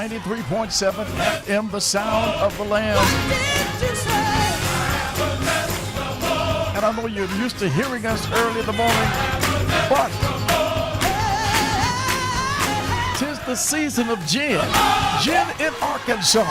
93.7 FM, the sound of the Lamb. And I know you're used to hearing us early in the morning, but 'tis the season of gin in Arkansas.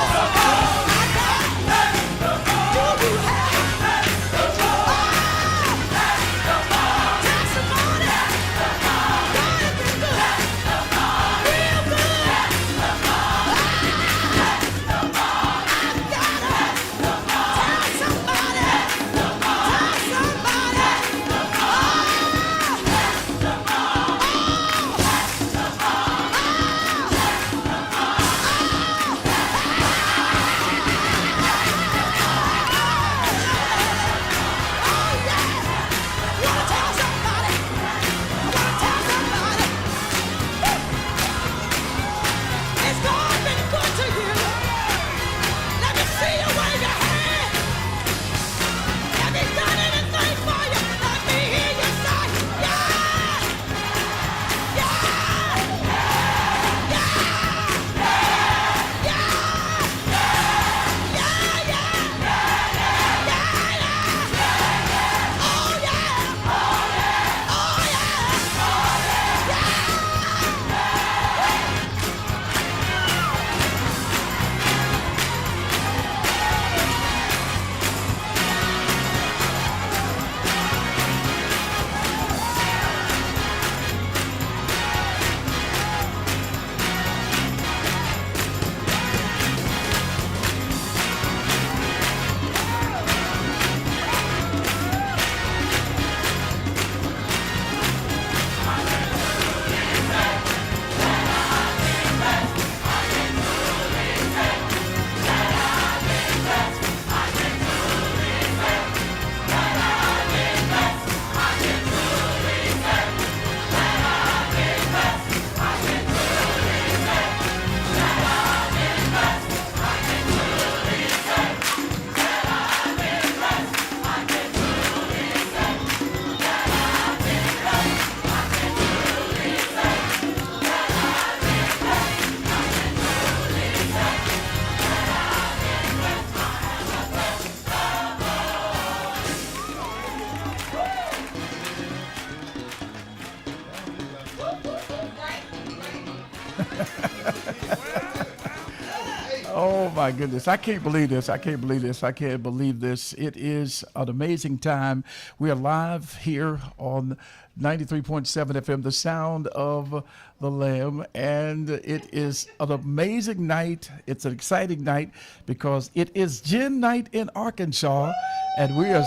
Oh my goodness. I can't believe this. I can't believe this. I can't believe this. It is an amazing time. We are live here on 93.7 FM, the sound of the Lamb. And it is an amazing night. It's an exciting night because it is Gin Night in Arkansas. And we are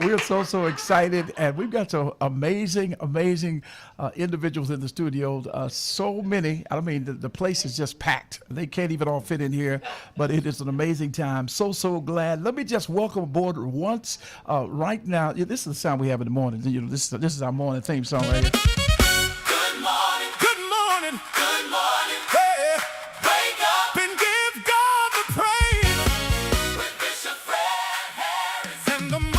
we're so excited, and we've got some amazing individuals in the studio. So many. I mean, the place is just packed. They can't even all fit in here, but it is an amazing time. So glad. Let me just welcome aboard once right now. Yeah, this is the sound we have in the morning. You know, this is our morning theme song right here. Good morning. Good morning. Good morning. Hey, wake up and give God the praise. With Bishop Fred Harris and the morning.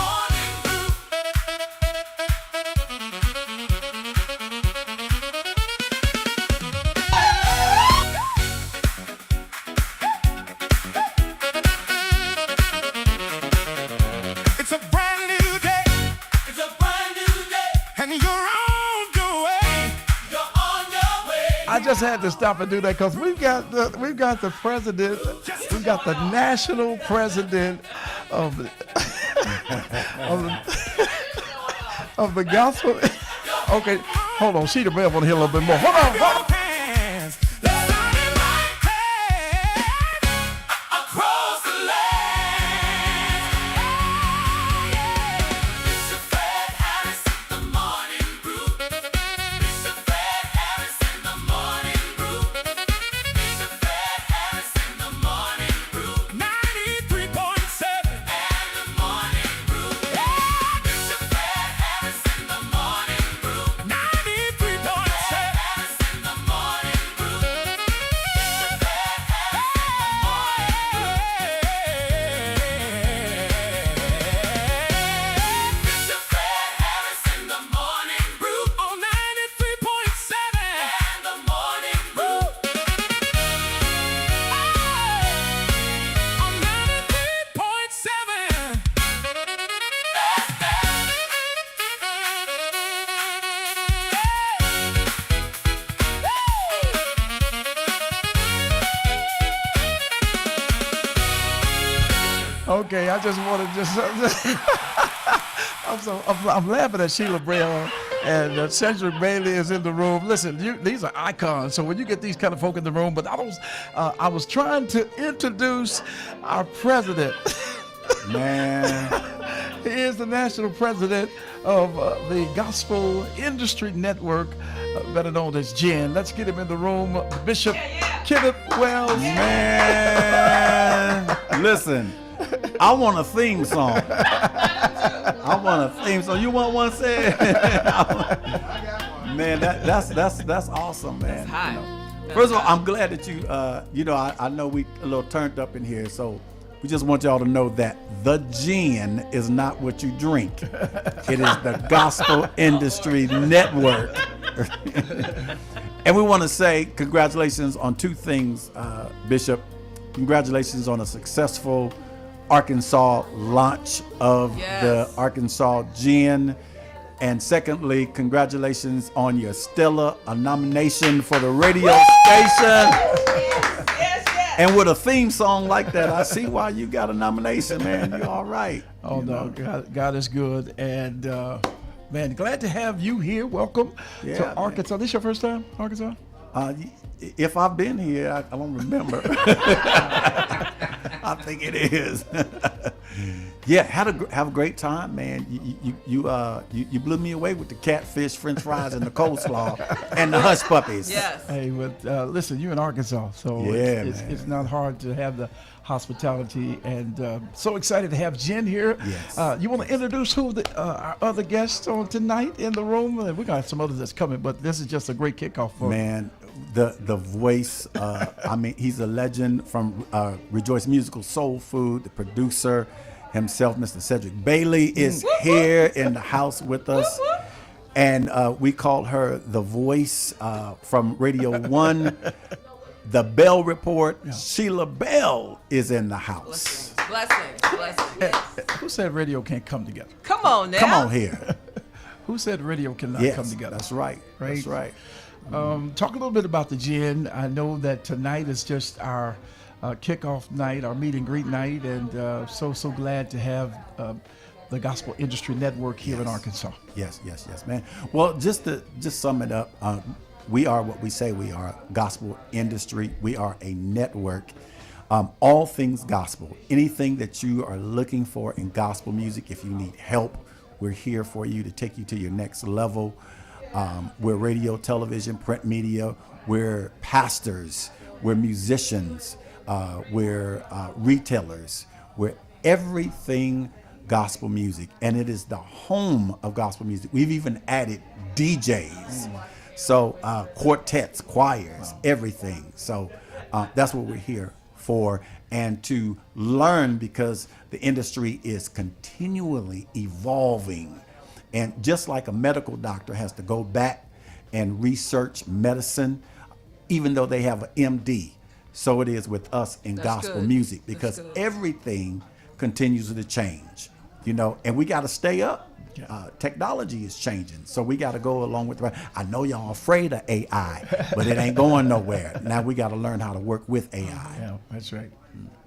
I just had to stop and do that because we've got the president, we've got the national president of the, of the gospel. Okay, hold on, Sheeta Bell want to hear a little bit more. Hold on. Okay, I just want to I'm laughing at Sheila Brown and Cedric Bailey is in the room. Listen, these are icons. So when you get these kind of folk in the room, but I was trying to introduce our president. Man. He is the national president of the Gospel Industry Network, better known as GIN. Let's get him in the room. Bishop Kenneth Wells. Man. Listen, I want a theme song. I want a theme song. You want one, said? Man, that's awesome, man. Hi. First of all, I'm glad that you, I know we a little turned up in here, so we just want y'all to know that the gin is not what you drink. It is the Gospel Industry Network. And we want to say congratulations on two things, Bishop. Congratulations on a successful Arkansas launch of the Arkansas Gin. And secondly, congratulations on your Stella, a nomination for the radio station. And with a theme song like that, I see why you got a nomination, man. You're all right. Oh, no, God is good. And, man, glad to have you here. Welcome to Arkansas. This your first time, Arkansas? If I've been here, I don't remember. I think it is. Yeah, have a great time, man. You blew me away with the catfish, French fries, and the coleslaw, and the hush puppies. Yes. Hey, but listen, you're in Arkansas, so it's not hard to have the hospitality, and so excited to have Jen here. Yes. You want to introduce who our other guests on tonight in the room? We got some others that's coming, but this is just a great kickoff for Man, the voice. I mean, he's a legend from Rejoice Musical Soul Food. The producer himself, Mr. Cedric Bailey, is here in the house with us. And we call her the voice from Radio 1. The Bell Report. Yeah. Sheila Bell is in the house. Blessings. Yes. Who said radio can't come together? Come on now. Come on here. Who said radio cannot come together? That's right. That's right. Talk a little bit about the Gin. I know that tonight is just our kickoff night, our meet and greet night, and so glad to have the Gospel Industry Network here in Arkansas. Yes, man. Well, just to sum it up, we are what we say we are, Gospel Industry. We are a network. All things gospel. Anything that you are looking for in gospel music, if you need help, we're here for you to take you to your next level. We're radio, television, print media. We're pastors. We're musicians. We're retailers. We're everything gospel music, and it is the home of gospel music. We've even added DJs, so quartets, choirs, everything. So that's what we're here for, and to learn, because the industry is continually evolving. And just like a medical doctor has to go back and research medicine, even though they have an MD, so it is with us in gospel music, because everything continues to change, and we got to stay up. Technology is changing, so we got to go along with it. I know y'all afraid of AI, but it ain't going nowhere. Now we got to learn how to work with AI. Yeah, that's right.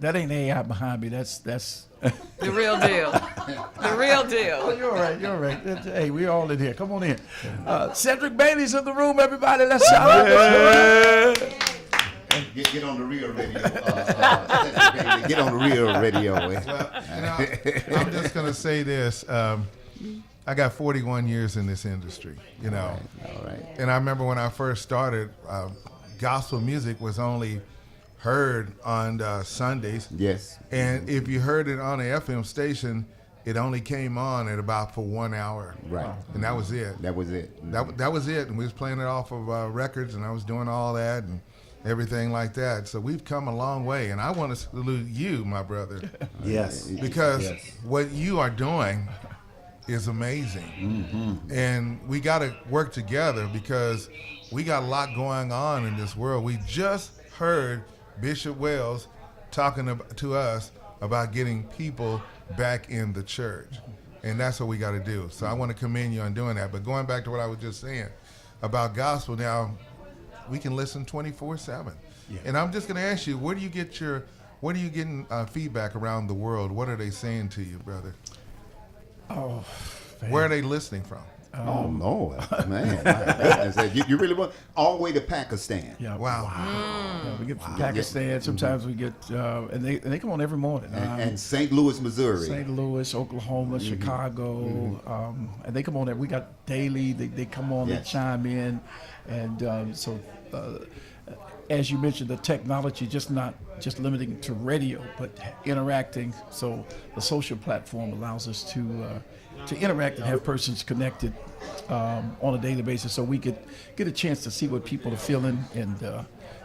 That ain't AI behind me. That's the real deal. The real deal. Oh, you're all right. Hey, we're all in here. Come on in. Cedric Bailey's in the room, everybody. Let's shout out. Get on the real radio. Get on the real radio. Well, I'm just going to say this. I got 41 years in this industry, All right. And I remember when I first started, gospel music was only heard on Sundays. Yes. And if you heard it on an FM station, it only came on at about for 1 hour. Right. And that was it. That was it. That was it. And we was playing it off of records, and I was doing all that and everything like that. So we've come a long way. And I want to salute you, my brother. Yes. Because what you are doing is amazing. Mm-hmm. And we got to work together, because we got a lot going on in this world. We just heard Bishop Wells talking to us about getting people back in the church. And that's what we got to do. So I want to commend you on doing that. But going back to what I was just saying about gospel, now we can listen 24/7. Yeah. And I'm just going to ask you, where do you get your What are you getting feedback around the world? What are they saying to you, brother? Oh, man. Where are they listening from? Oh Lord, man, my goodness. You really want all the way to Pakistan? Yeah. Wow. Yeah, we get from Pakistan. Sometimes we get, and they come on every morning. And St. Louis, Missouri. St. Louis, Oklahoma, Chicago, and they come on there. We got daily. They come on, Yes. they chime in, and so as you mentioned, the technology not just limiting to radio, but interacting. So the social platform allows us to interact and have persons connected on a daily basis, so we could get a chance to see what people are feeling and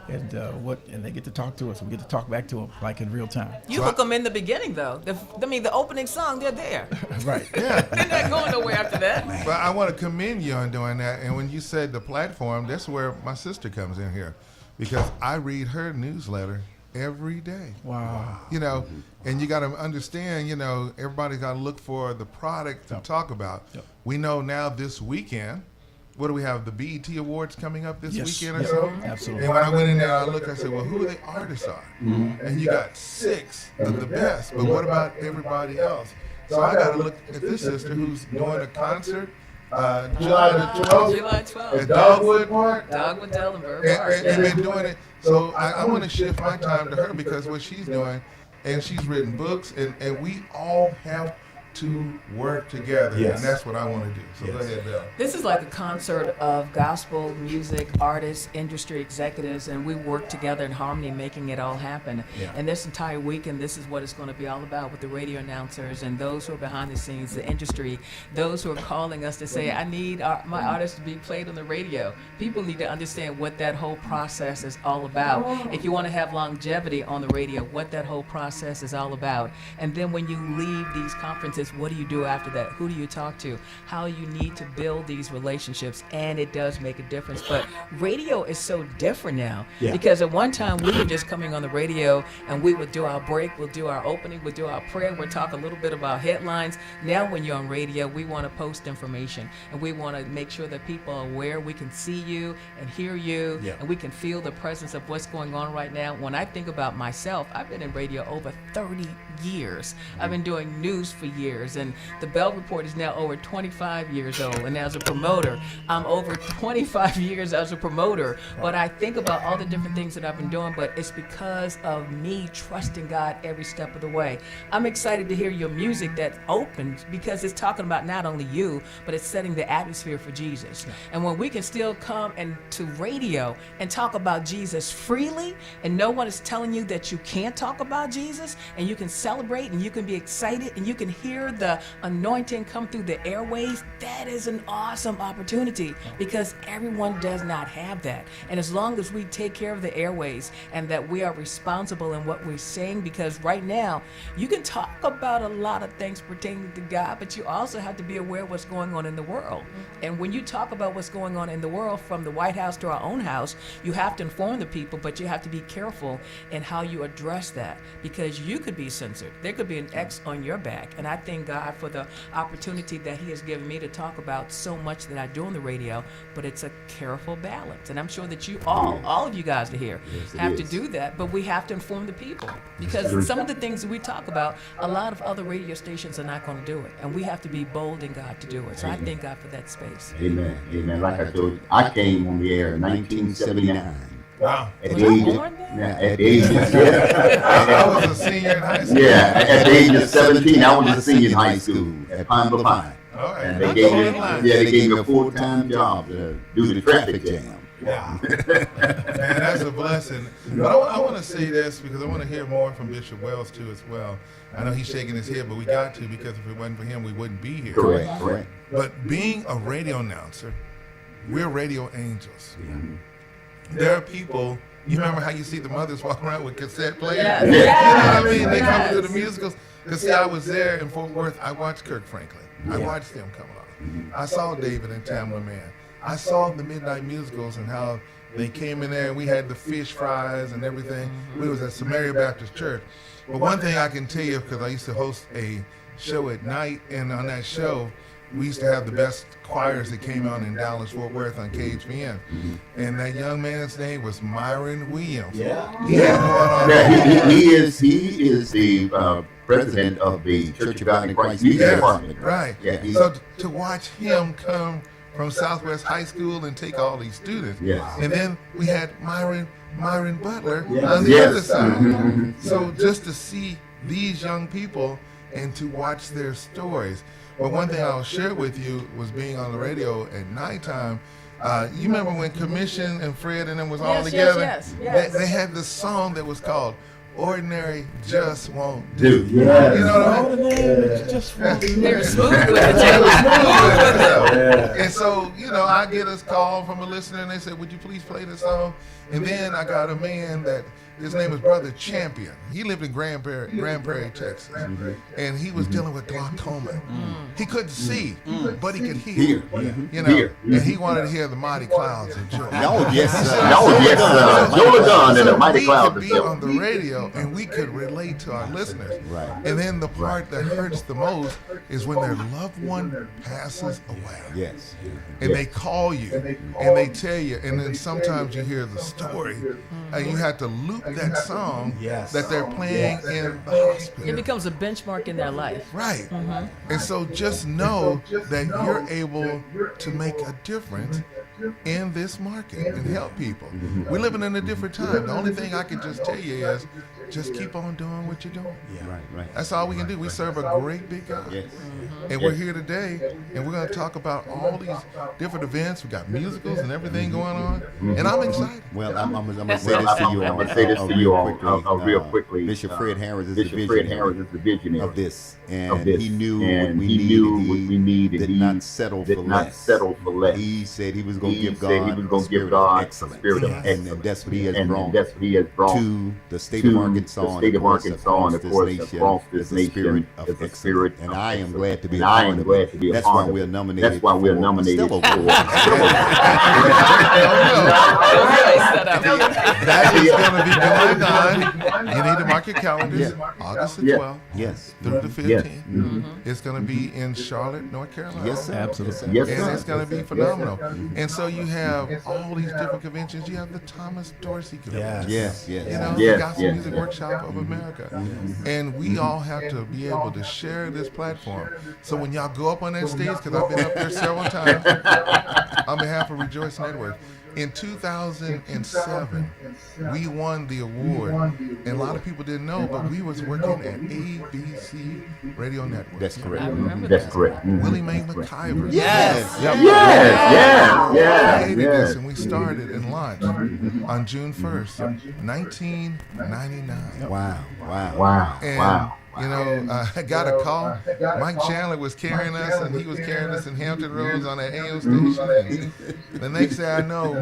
they get to talk to us. We get to talk back to them like in real time. You hook them in the beginning, though. The opening song, they're there. Right. Yeah. They're not going nowhere after that. But I want to commend you on doing that. And when you said the platform, that's where my sister comes in here, because I read her newsletter every day. Wow. You know, and you got to understand, you know, everybody's got to look for the product to talk about. Yep. We know now this weekend, what do we have? The BET Awards coming up this Yes. weekend or Yep. so? Absolutely. And when I went in there, I looked, I said, well, who the artists are? And you got 6 of the best, but what about everybody else? So I got to look at this sister who's doing a concert July the 12th July 12th. at Dogwood Park. Dogwood Delaware Park. And been doing it. So I want to shift my time to her because what she's doing, and she's written books, and we all have to work together. Yes. And that's what I want to do. So go Yes. ahead, Bill. This is like a concert of gospel music artists, industry executives, and we work together in harmony, making it all happen. Yeah. And this entire weekend, this is what it's going to be all about with the radio announcers and those who are behind the scenes, the industry, those who are calling us to say, I need my artist to be played on the radio. People need to understand what that whole process is all about. If you want to have longevity on the radio, what that whole process is all about. And then when you leave these conferences, what do you do after that? Who do you talk to? How you need to build these relationships, and it does make a difference. But radio is so different now because at one time we were just coming on the radio and we would do our break, we'll do our opening, we'll do our prayer, we'll talk a little bit about headlines. Now when you're on radio, we want to post information and we want to make sure that people are aware. We can see you and hear you and we can feel the presence of what's going on right now. When I think about myself, I've been in radio over 30 years. I've been doing news for years, and the Bell Report is now over 25 years old. And as a promoter, I'm over 25 years as a promoter. But I think about all the different things that I've been doing, but it's because of me trusting God every step of the way. I'm excited to hear your music that opens because it's talking about not only you, but it's setting the atmosphere for Jesus. And when we can still come to radio and talk about Jesus freely, and no one is telling you that you can't talk about Jesus, and you can celebrate and you can be excited and you can hear the anointing come through the airways, that is an awesome opportunity because everyone does not have that. And as long as we take care of the airways and that we are responsible in what we're saying, because right now you can talk about a lot of things pertaining to God, but you also have to be aware of what's going on in the world. And when you talk about what's going on in the world, from the White House to our own house, you have to inform the people, but you have to be careful in how you address that because you could be censored. There could be an X on your back. And I thank God for the opportunity that He has given me to talk about so much that I do on the radio, but it's a careful balance. And I'm sure that you all of you guys to here have to do that, but we have to inform the people because some of the things that we talk about, a lot of other radio stations are not going to do it. And we have to be bold in God to do it. So I thank God for that space. Amen. Amen. Like I told you, I came on the air in 1979. Wow. At Was the I age of, born then? at the age of, I was a senior in high school. at the age of 17, I was a senior in high school at Pine Bluff High. All right. And they That's gave all me, in line. they gave me a full-time job to do the traffic jam. Man, that's a blessing. But I want to say this because I want to hear more from Bishop Wells too as well. I know he's shaking his head, but we got to because if it wasn't for him, we wouldn't be here. Correct. But being a radio announcer, we're radio angels. There are people. You remember how you see the mothers walking around with cassette players? Yes. You know Yes. what I mean? They come Yes. to the musicals. Because see, I was there in Fort Worth. I watched Kirk Franklin. I watched them come on. I saw David and Tamla Mann. I saw the midnight musicals and how they came in there and we had the fish fries and everything. We was at Samaria Baptist Church. But one thing I can tell you, because I used to host a show at night, and on that show, we used to have the best choirs that came on in Dallas, Fort Worth on KHPN. And that young man's name was Myron Williams. Yeah. He had going on. Yeah, he is the president of the Church of God in Christ Music Yes, Department. right. Yeah, So to watch him come from Southwest High School and take all these students. Yes. And then we had Myron Butler Yes. on the Yes. other side. So just to see these young people and to watch their stories. But one thing I'll share with you was being on the radio at nighttime. You remember when Commission and Fred and them was all Yes, together? yes. They had this song that was called Ordinary Just Won't Do. You know what I mean? They're smooth with it, too. And so, I get a call from a listener and they said, would you please play this song? And then I got a man that his name is Brother Champion. He lived in Grand Prairie, Texas. And he was dealing with glaucoma. He couldn't see, but he could hear. And he wanted to hear the Mighty Clouds of Joy. Oh, yes, sir. Joe Dunn and the Mighty Clouds we of could be Joy. on the radio and we could relate to our listeners. Right. And then the part that hurts the most is when their loved one passes away. Yes. And they call you and they tell you, and then sometimes you hear the story and you have to loop that song Yes. that they're playing in the hospital. It becomes a benchmark in their life. Right. And so just know that you're able to make a difference in this market and help people. We're living in a different time. The only thing I can just tell you is just keep on doing what you're doing. Right. That's all we can do. We serve a great big God. Yes. And we're here today, and we're going to talk about all these different events. We got musicals and everything going on, and I'm excited. Well, I'm going to say this to you. I'm going to say this to you real quickly. Bishop Fred Harris is Bishop the Fred visionary Harris is the visionary of this, of and this. he knew And what we he needed. knew what we needed. Did He not settle for did not less. settle for less. He said he was going to He give said he God was a going to give spirit God of a excellence, spirit of and excellence. that's what he has And brought that's what he has brought to the state to of Arkansas, the state of Arkansas and, of course, across this is a spirit nation of is a excellence. spirit And of I am glad to be And a I part am of glad it. to be a That's part why of we're it. nominated. That's why we're for nominated Stellar for Award. That is going to be going on. You need to mark your calendars. August the 12th Yes. through the 15th. Yes. It's going to be in Charlotte, North Carolina. Yes, sir. Absolutely. Yes, And sir. it's going to be phenomenal. And so you have all these different conventions. You have the Thomas Dorsey Convention. Yes. You know, Yes, the Gospel yes. Music Workshop of America. And we all have to be able to share this platform. So when y'all go up on that stage, because I've been up there several times, on behalf of Rejoice Network, in 2007, we won the award. And a lot of people didn't know, but we was working at ABC Radio Network. That's correct. I remember That's that. correct. Willie Mae McIver. Yes. Created this, and we started and launched on June 1st, 1999. Wow. And I got a call. Mike Chandler was carrying us, and he was carrying us in Hampton Roads on that AM station. And the next day I know, we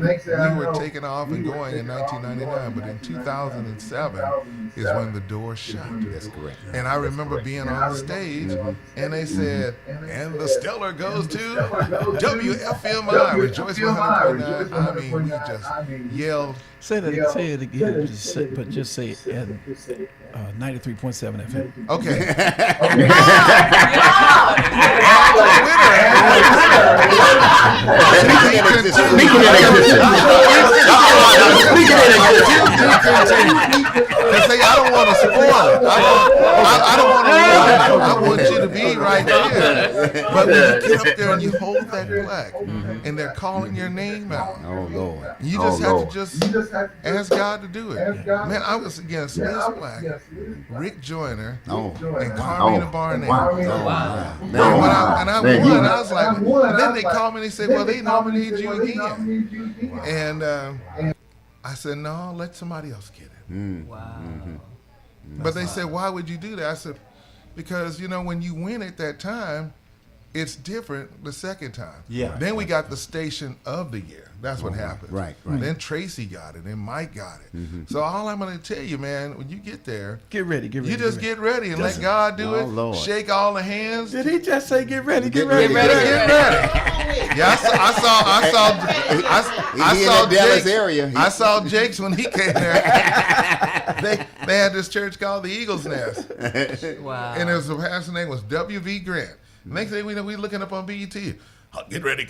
were taking off and going in 1999, but in 2007 is when the door shut. That's correct. And I remember being on the stage, and they said, and the stellar goes to WFMI, Rejoice 100.9. I mean, we just yelled. Say it again. Just say it in 93.7 FM. Okay. I don't want to spoil it. I don't want to ruin it. I want you to be right there. But when you get up there and you hold that plaque, and they're calling your name out, Oh, Lord. you just have to just ask God to do it. Man, I was against Liz Black, Rick Joyner, Oh. and Carmina Barnett. Wow. And I won. I was like, and then they called me and they said, well, they nominated you again. And I said, no, let somebody else get it. Wow. But they said, why would you do that? I said, because, when you win at that time, it's different the second time. Yeah. Then we got the station of the year. That's what happened. Right. Then Tracy got it, and Mike got it. So all I'm going to tell you, man, when you get there, Get ready. you just get ready and let God do Oh, it. Lord. Shake all the hands. Did he just say get ready? Get ready. Get ready. Yeah, I saw Dallas Jake's, area. I saw Jake's when he came there. They had this church called the Eagle's Nest, Wow. and the pastor's name was W.V. Grant. Next thing we know, we looking up on BET. Oh, get ready.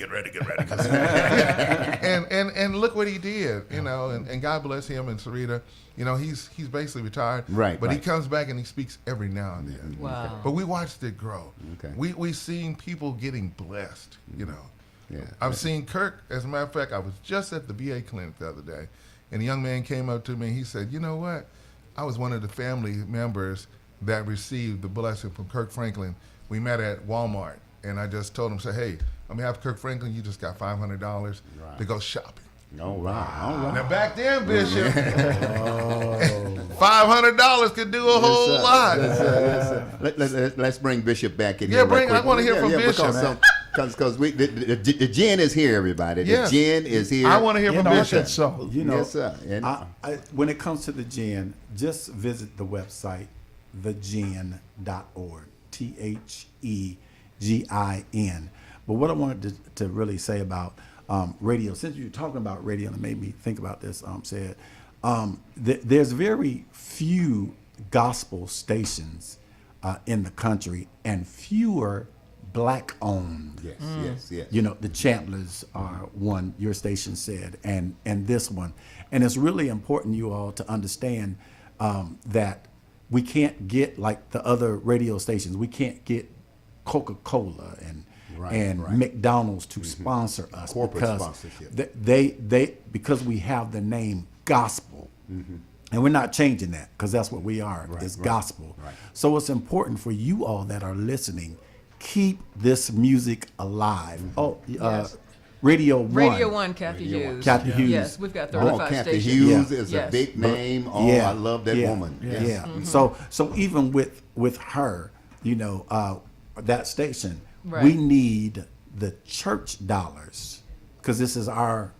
and look what he did, you know, and God bless him and Sarita. You know, he's basically retired. Right, But he right. comes back and he speaks every now and then. Wow. But we watched it grow. Okay. We seen people getting blessed, you know. Yeah. I've seen Kirk, as a matter of fact, I was just at the VA clinic the other day, and a young man came up to me and he said, you know what? I was one of the family members that received the blessing from Kirk Franklin. We met at Walmart, and I just told him, say, hey, on behalf of Kirk Franklin, you just got $500 to go shopping. All right. Now back then, Bishop, $500 could do a whole lot. Let's bring Bishop back in Yeah, here. real bring- I quick. wanna hear from Bishop. Because the gin is here, everybody. The Yes. gin is here. I want to hear In from Bishop. Arkansas. You know, Yes, sir. And- when it comes to the gin, just visit the website, thegin.org, THEGIN. But what I wanted to really say about radio, since you're talking about radio, and it made me think about this, there's very few gospel stations in the country, and fewer black-owned. Yes. You know, the Champlers are one, your station said, and this one. And it's really important, you all, to understand that we can't get, like the other radio stations, we can't get Coca-Cola and Right. McDonald's to sponsor us. Corporate because sponsorship. because we have the name gospel. And we're not changing that, because that's what we are. It's gospel. Right. So it's important for you all that are listening, keep this music alive. Yes. Radio One. Radio One, Kathy Hughes. Kathy Hughes. Yes, we've got 35 Kathy stations. Hughes Yeah. is Yes. a big name. Oh, I love that woman. Yeah. So even with her, you know, that station, Right. we need the church dollars, because this is our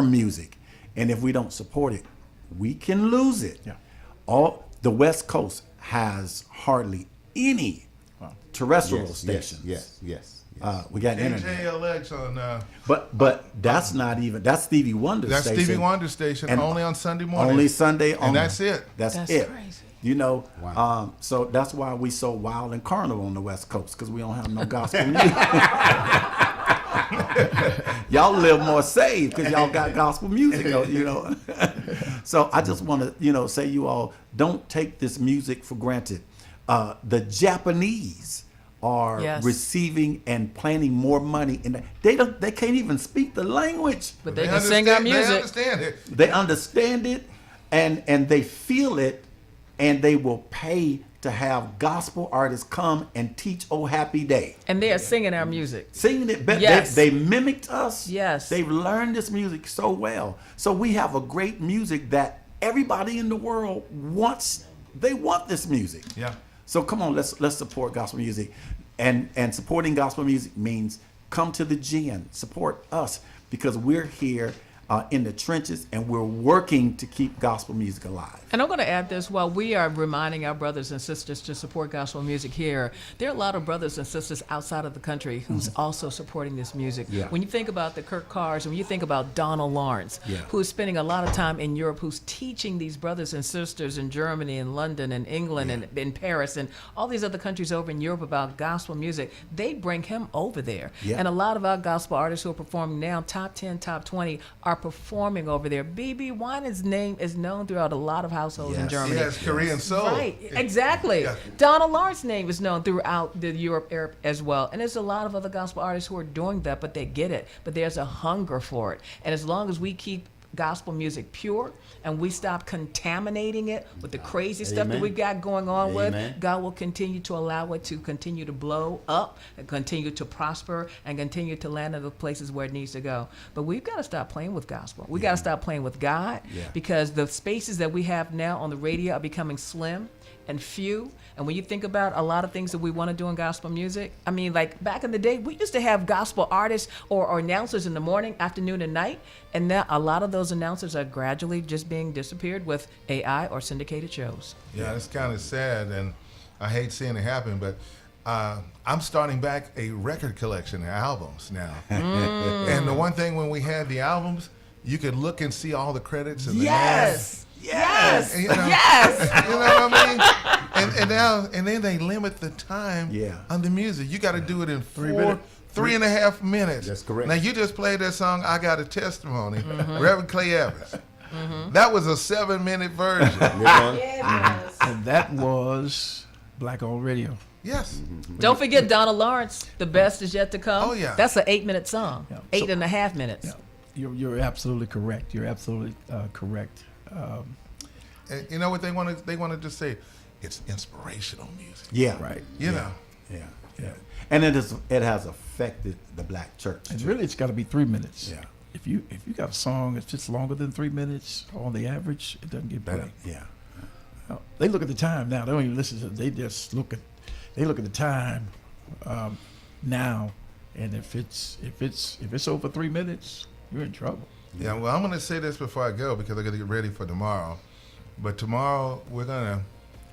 music, and if we don't support it, we can lose it. Yeah. All the West Coast has hardly any terrestrial stations. Yes. We got internet, KJLX on. but that's not even, that's Stevie Wonder's That's station. Stevie Wonder station, And only on Sunday morning. Only Sunday. And that's it. That's That's it. crazy. You know, Wow. so that's why we so wild and carnival on the West Coast, because we don't have no gospel music. Y'all live more saved because y'all got gospel music, you know. So I just want to, you know, say, you all, don't take this music for granted. The Japanese are Yes. receiving and planning more money, and they can't even speak the language. But they can sing our They music. understand it. They understand it, and they feel it, and they will pay to have gospel artists come and teach "Oh Happy Day." And they are singing our music. Singing it better. Yes. They mimicked us. Yes. They've learned this music so well. So we have a great music that everybody in the world wants. They want this music. Yeah. So come on, let's support gospel music. And supporting gospel music means come to the gin, support us, because we're here in the trenches, and we're working to keep gospel music alive. And I'm going to add this, while we are reminding our brothers and sisters to support gospel music here, there are a lot of brothers and sisters outside of the country who's also supporting this music. Yeah. When you think about the Kirk Carrs, and when you think about Donald Lawrence, Yeah. who is spending a lot of time in Europe, who's teaching these brothers and sisters in Germany and London and England and in Paris and all these other countries over in Europe about gospel music, they bring him over there. Yeah. And a lot of our gospel artists who are performing now, top 10, top 20, are performing over there. B.B. Wine's name is known throughout a lot of households in Yes. Germany. He has Korean soul. Right, exactly. Yeah. Donald Lawrence's name is known throughout the Europe as well. And there's a lot of other gospel artists who are doing that, but they get it. But there's a hunger for it. And as long as we keep gospel music pure and we stop contaminating it with the crazy stuff that Amen. we've got going on Amen. with, God will continue to allow it to continue to blow up and continue to prosper and continue to land in the places where it needs to go. But we've got to stop playing with gospel. We got to stop playing with God, because the spaces that we have now on the radio are becoming slim and few. And when you think about a lot of things that we want to do in gospel music, I mean, like back in the day, we used to have gospel artists or announcers in the morning, afternoon, and night. And now a lot of those announcers are gradually just being disappeared with AI or syndicated shows. Yeah, it's kind of sad, and I hate seeing it happen, but I'm starting back a record collection of albums now. And the one thing, when we had the albums, you could look and see all the credits and the Yes. names. Yes. You know? Yes. You know what I mean? And then they limit the time Yeah. on the music. You got to do it in 3 3.5 minutes. That's correct. Now you just played that song, I Got a Testimony, Reverend Clay Evans. That was a 7-minute version. And that was Black on Radio. Yes. Don't forget Donna Lawrence. The best is yet to come. Oh, yeah. That's an 8-minute song. Yeah. 8.5 minutes. Yeah. You're absolutely correct. You're absolutely correct. And you know what they want to just say? It's inspirational music. Yeah. Right. You know. Yeah. Yeah. And it has affected the black church. And too. really, it's got to be 3 minutes. Yeah. If you got a song that's just longer than 3 minutes, on the average, it doesn't get played. Yeah. They look at the time now. They don't even listen to it. They just look at the time now, and if it's over 3 minutes, you're in trouble. Yeah, well, I'm going to say this before I go because I got to get ready for tomorrow. But tomorrow we're going to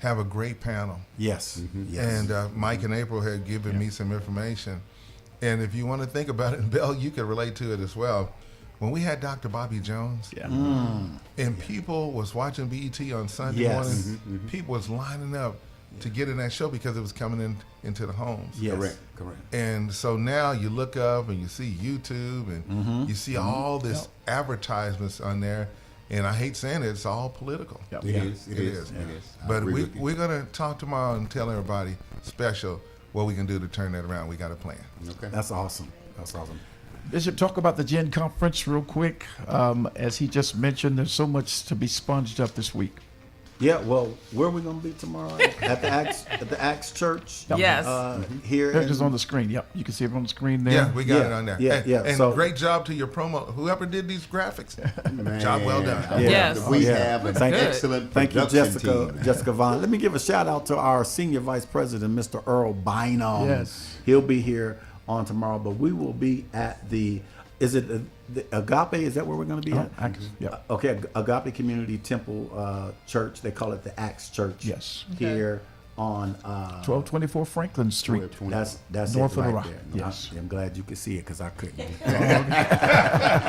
have a great panel. Yes. Yes. And Mike and April had given me some information. And if you want to think about it, and Belle, you can relate to it as well. When we had Dr. Bobby Jones, Yeah. and people was watching BET on Sunday Yes. morning, people was lining up to get in that show because it was coming into the homes. Yes. Correct. And so now you look up and you see YouTube and you see all this advertisements on there. And I hate saying it, it's all political. Yep. It Yeah. is. It is. I But agree with you. we're going to talk tomorrow and tell everybody special what we can do to turn that around. We got a plan. Okay. That's awesome. That's awesome. Bishop, talk about the Gen Conference real quick. As he just mentioned, there's so much to be sponged up this week. Yeah, well, where are we going to be tomorrow? At the Acts Church? Yes. Here They're in- just on the screen. Yep, you can see it on the screen there. Yeah, we got Yeah, it on there. yeah, and, yeah. And So- great job to your promo. Whoever did these graphics, job well done. Yeah. Yes. We Yeah. have an Thank you. excellent Thank you, production Jessica team. Vaughn. Let me give a shout out to our senior vice president, Mr. Earl Bynum. Yes. He'll be here on tomorrow, but we will be at the Agape? Is that where we're going to be at? Yeah. Okay, Agape Community Temple Church. They call it the Acts Church. Yes. Here on 1224 Franklin Street. That's North it of the right Rock. there. Yes. I'm glad you could see it because I couldn't.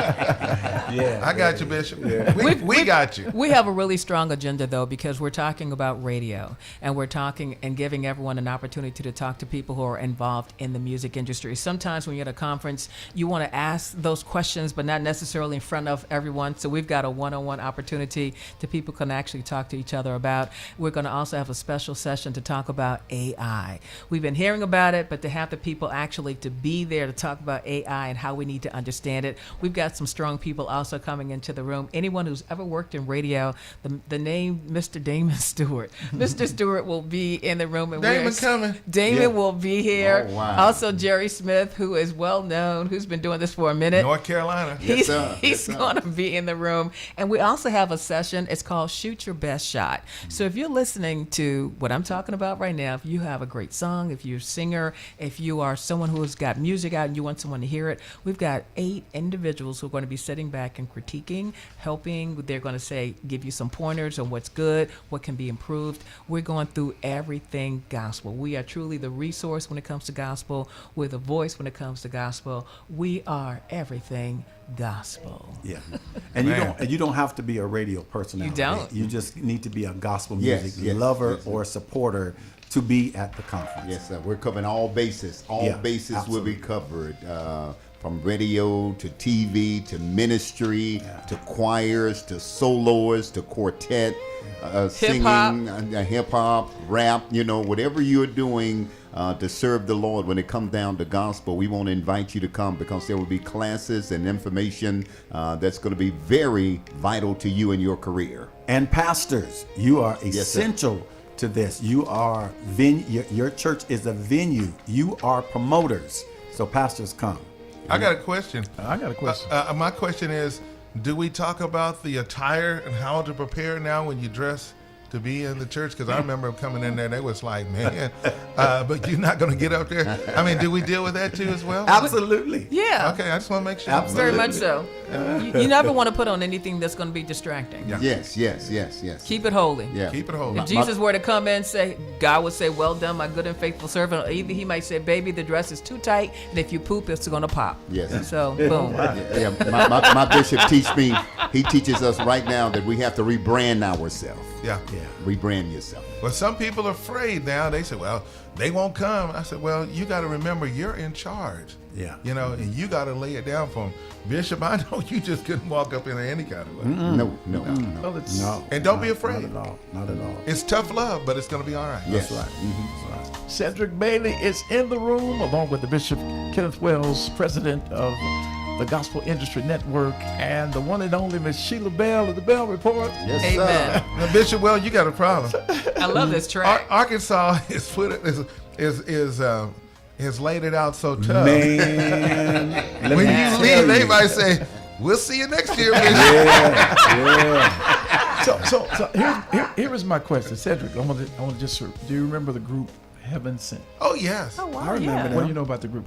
I got you, Bishop. We got you. We have a really strong agenda, though, because we're talking about radio, and we're talking and giving everyone an opportunity to talk to people who are involved in the music industry. Sometimes when you're at a conference, you want to ask those questions, but not necessarily in front of everyone. So we've got a one-on-one opportunity that people can actually talk to each other about. We're going to also have a special session to talk about AI. We've been hearing about it, but to have the people actually to be there to talk about AI and how we need to understand it. We've got some strong people also coming into the room. Anyone who's ever worked in radio, the name Mr. Damon Stewart. Mr. Stewart will be in the room. And Damon coming. Damon Yeah. will be here. Oh, wow. Also Jerry Smith, who is well known, who's been doing this for a minute. North Carolina. He's, sir. he's Yes, sir. going to be in the room. And we also have a session. It's called Shoot Your Best Shot. So if you're listening to what I'm talking about right now, if you have a great song, if you're a singer, if you are someone who has got music out and you want someone to hear it, we've got 8 individuals who are going to be sitting back and critiquing, helping. They're going to give you some pointers on what's good, what can be improved. We're going through everything gospel. We are truly the resource when it comes to gospel. We're the voice when it comes to gospel. We are everything gospel. Yeah, and Man. you don't have to be a radio personality. You don't. You just need to be a gospel Yes, music yes, lover yes. or supporter to be at the conference. Yes, sir. We're covering all bases. All Yeah, bases absolutely. will be covered. From radio to TV to ministry to choirs to soloists to quartet, singing, hip hop, rap. Whatever you're doing to serve the Lord when it comes down to gospel, we want to invite you to come because there will be classes and information that's going to be very vital to you in your career. And pastors, you are sir. essential to this. You are your church is a venue. You are promoters. So pastors, come. I got a question. I got a question. My question is, do we talk about the attire and how to prepare now when you dress to be in the church? Because I remember coming in there, they was like, man, but you're not going to get up there. I mean, do we deal with that too as well? Absolutely. Yeah. Okay, I just want to make sure. Absolutely. Very much so. You never want to put on anything that's going to be distracting. Yeah. Yes. Keep it holy. Yeah. Keep it holy. If Jesus were to come in and say, God would say, well done, my good and faithful servant. Or either he might say, baby, the dress is too tight, and if you poop, it's going to pop. Yes. So, boom. Yeah, my bishop he teaches us right now that we have to rebrand ourselves. Yeah. Rebrand yourself. Well, some people are afraid now. They say, well, they won't come. I said, well, you got to remember you're in charge. Yeah. You know, and you got to lay it down for them. Bishop, I know you just couldn't walk up in any kind of way. No. Well, it's, No. And don't be afraid. Not at all. Not at all. It's tough love, but it's going to be all right. Yes. That's right. That's right. Cedric Bailey is in the room, along with the Bishop Kenneth Wells, president of the Gospel Industry Network, and the one and only Miss Sheila Bell of the Bell Report. Yes, Amen. sir. Now, Bishop, well, you got a problem. I love this track. Arkansas has laid it out so tough. Man. let When me you tell leave, they might say, we'll see you next year, Bishop. Yeah. So here is my question, Cedric. I want to just. Do you remember the group Heaven Sent? Oh, yes. Oh, wow. I remember What do you know about the group?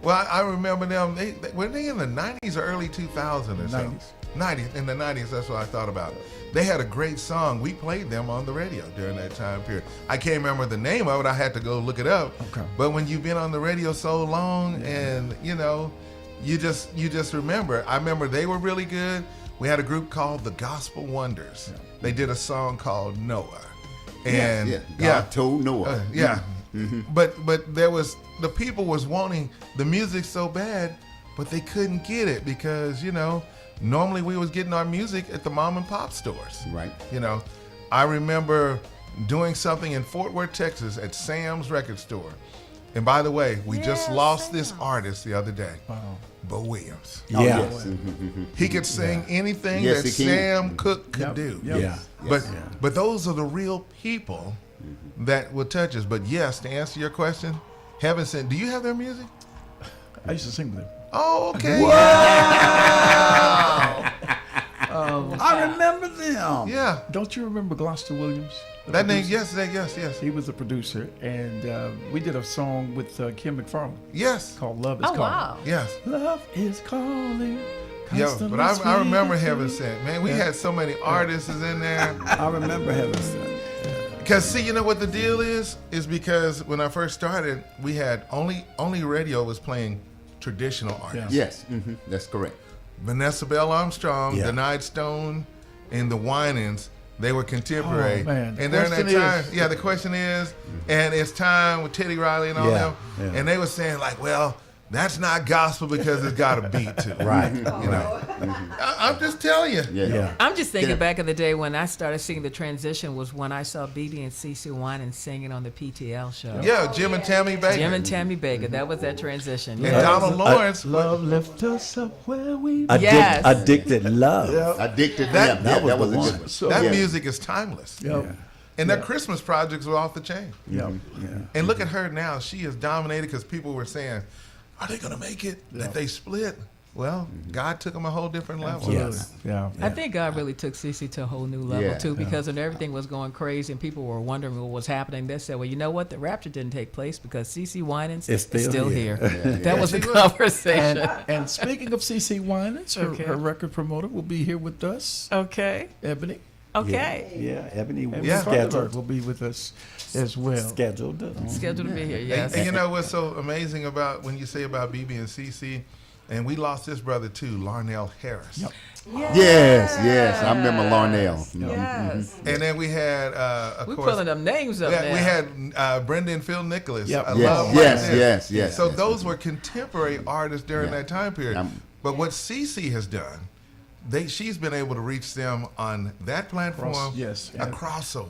Well, I remember them. Were they in the 90s or early 2000s or so? 90s. 90s. In the 90s, that's what I thought about. They had a great song. We played them on the radio during that time period. I can't remember the name of it. I had to go look it up. Okay. But when you've been on the radio so long and, you know, you just remember. I remember they were really good. We had a group called the Gospel Wonders. They did a song called Noah. And God told Noah. yeah. But there was, the people was wanting the music so bad, but they couldn't get it because, you know, normally we was getting our music at the mom and pop stores. Right. You know, I remember doing something in Fort Worth, Texas at Sam's record store. And by the way, we just lost this artist the other day. Wow. Bo Williams. Yeah. Yes. He could sing anything Yes, that he can. Sam Cooke could Yep. do. Yep. Yeah. But those are the real people that will touch us. But yes, to answer your question, Heaven Sent. Do you have their music? I used to sing with them. Oh, okay. I remember them. Yeah. Don't you remember Gloucester Williams? the That name, producer? yes. He was the producer, and we did a song with Kim McFarland Yes. called "Love Is Oh, Calling." wow. Yes. Love is calling. Yeah, constantly but I remember speaking. Heaven Sent. Man, we had so many artists in there. I remember Heaven Sent. Because see, you know what the deal is? Is because when I first started, we had only radio was playing traditional artists. Yes. That's correct. Vanessa Bell Armstrong, Yeah. Denide Stone, and the Winans, they were contemporary. Oh, man. And during that Question time, is- the question is, and it's time with Teddy Riley and all Yeah, them, yeah. and they were saying like, well, that's not gospel because it's got a beat to it. Right. You know, I'm just telling you. Yeah. I'm just thinking Yeah. back in the day when I started seeing the transition was when I saw BB and CeCe Winans singing on the PTL show. Yeah, Jim and Tammy Baker. Jim and Tammy Baker, that was that transition. And Yeah. Donald Lawrence. Love lift us up where we. Yes. Addicted love. Addicted. That- yeah, that was that was the a one. good one. So- that Yeah. music is timeless. Yep. And their Christmas projects were off the chain. Yep. And look at her now. She is dominated because people were saying, are they going to make it? That they split? Well, God took them a whole different level. Yes. Yeah. I think God really took CeCe to a whole new level Yeah. too, because when everything was going crazy and people were wondering what was happening, they said, "Well, you know what? The rapture didn't take place because CeCe Winans It's is still still here." here." That was the She was. conversation. And speaking of CeCe Winans, Okay. her record promoter will be here with us. Okay. Ebony. Okay. Yeah. Ebony was Yeah. scheduled. will be with us as well. Scheduled. Scheduled to be here. Yes. And you know what's so amazing about when you say about BB and CC, and we lost this brother too, Larnell Harris. Yep. Yes. I remember Larnell. Yes. And then we had, of We're course, pulling them names up we now. had Brenda and Phil Nicholas. Yep. I Yes, love Like yes, This. yes. So those were contemporary artists during Yeah. that time period. Yeah. But what CC has done, she's been able to reach them on that platform. yes. A crossover.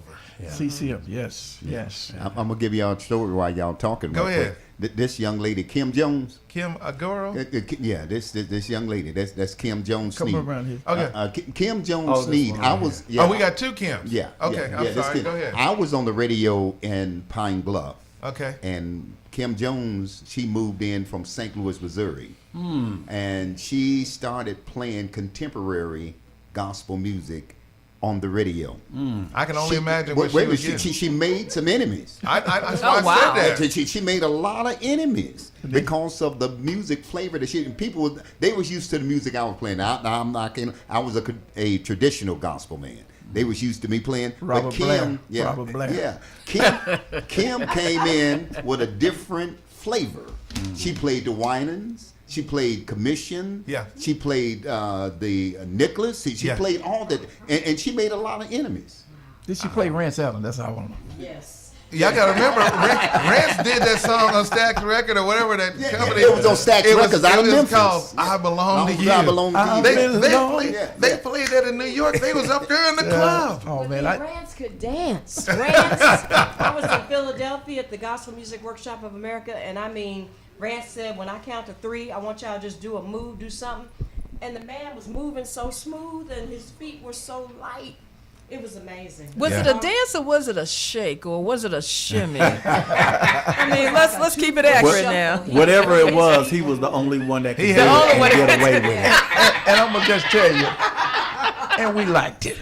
CCM. Yes. Yes. I'm gonna give y'all a story while y'all talking. Go real ahead. quick. This young lady, Kim Jones. Kim Agoro. Yeah, this young lady. That's Kim Jones Come Sneed. around here. Okay. Kim Jones Oh, this Sneed. one I right was. Oh, we got two Kims. Yeah. Okay, yeah, I'm yeah, this sorry. Kim. Go ahead. I was on the radio in Pine Bluff. Okay. And Kim Jones, she moved in from St. Louis, Missouri, and she started playing contemporary gospel music on the radio. I can only imagine Wait, what wait she a was minute, getting. she made some enemies. That's Oh, why wow. I said that. She made a lot of enemies because of the music flavor that she. People, they was used to the music I was playing. Now I'm not kidding. I was a traditional gospel man. They was used to me playing. Robert but Kim, Blair. yeah, Robert Blair. yeah. Kim came in with a different flavor. She played the Winans. She played Commission. Yeah. She played the Nicholas. She Yeah. played all that, and she made a lot of enemies. Did she play Rance Allen? That's all I want to know. Yes. Y'all gotta remember, Rance did that song on Stax Record or whatever that Yeah, company. it was on Stax It was- Records out of it was Memphis. called "I Belong to You." I belong to you. They played that in New York. They was up there in the club. Oh But man, then Rance could dance. Rance, I was in Philadelphia at the Gospel Music Workshop of America, and I mean, Rance said, when I count to 3, I want y'all to just do a move, do something. And the man was moving so smooth, and his feet were so light. It was amazing. Was it a dance or was it a shake or was it a shimmy? I mean, let's keep it accurate now. Whatever it was, he was the only one that could He do had- it The only and one get that- away with it. and I'm gonna just tell you, and we liked it.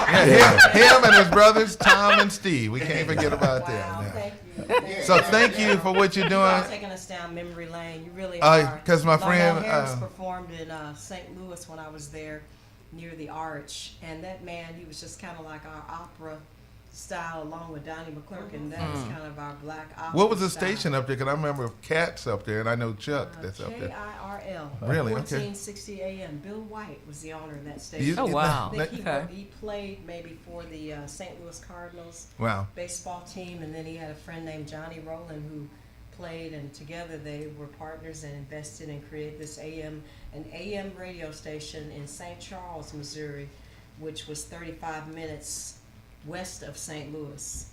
Him and his brothers, Tom and Steve. We can't forget about Wow, that. thank you. So thank you for what you're You doing. all taking us down memory lane. You really are. 'Cause my Lionel friend, Harris performed in St. Louis when I was there, near the Arch, and that man, he was just kind of like our opera style, along with Donnie McClurkin, and that is kind of our black opera. What was the style. station up there? Because I remember Kat's up there, and I know Chuck that's up there. KIRL. Really? Okay. 1460 AM. Bill White was the owner of that station. You- Oh, wow. I think Okay. he played maybe for the St. Louis Cardinals Wow. baseball team, and then he had a friend named Johnny Rowland who played, and together they were partners and invested and created this an AM radio station in St. Charles, Missouri, which was 35 minutes west of St. Louis.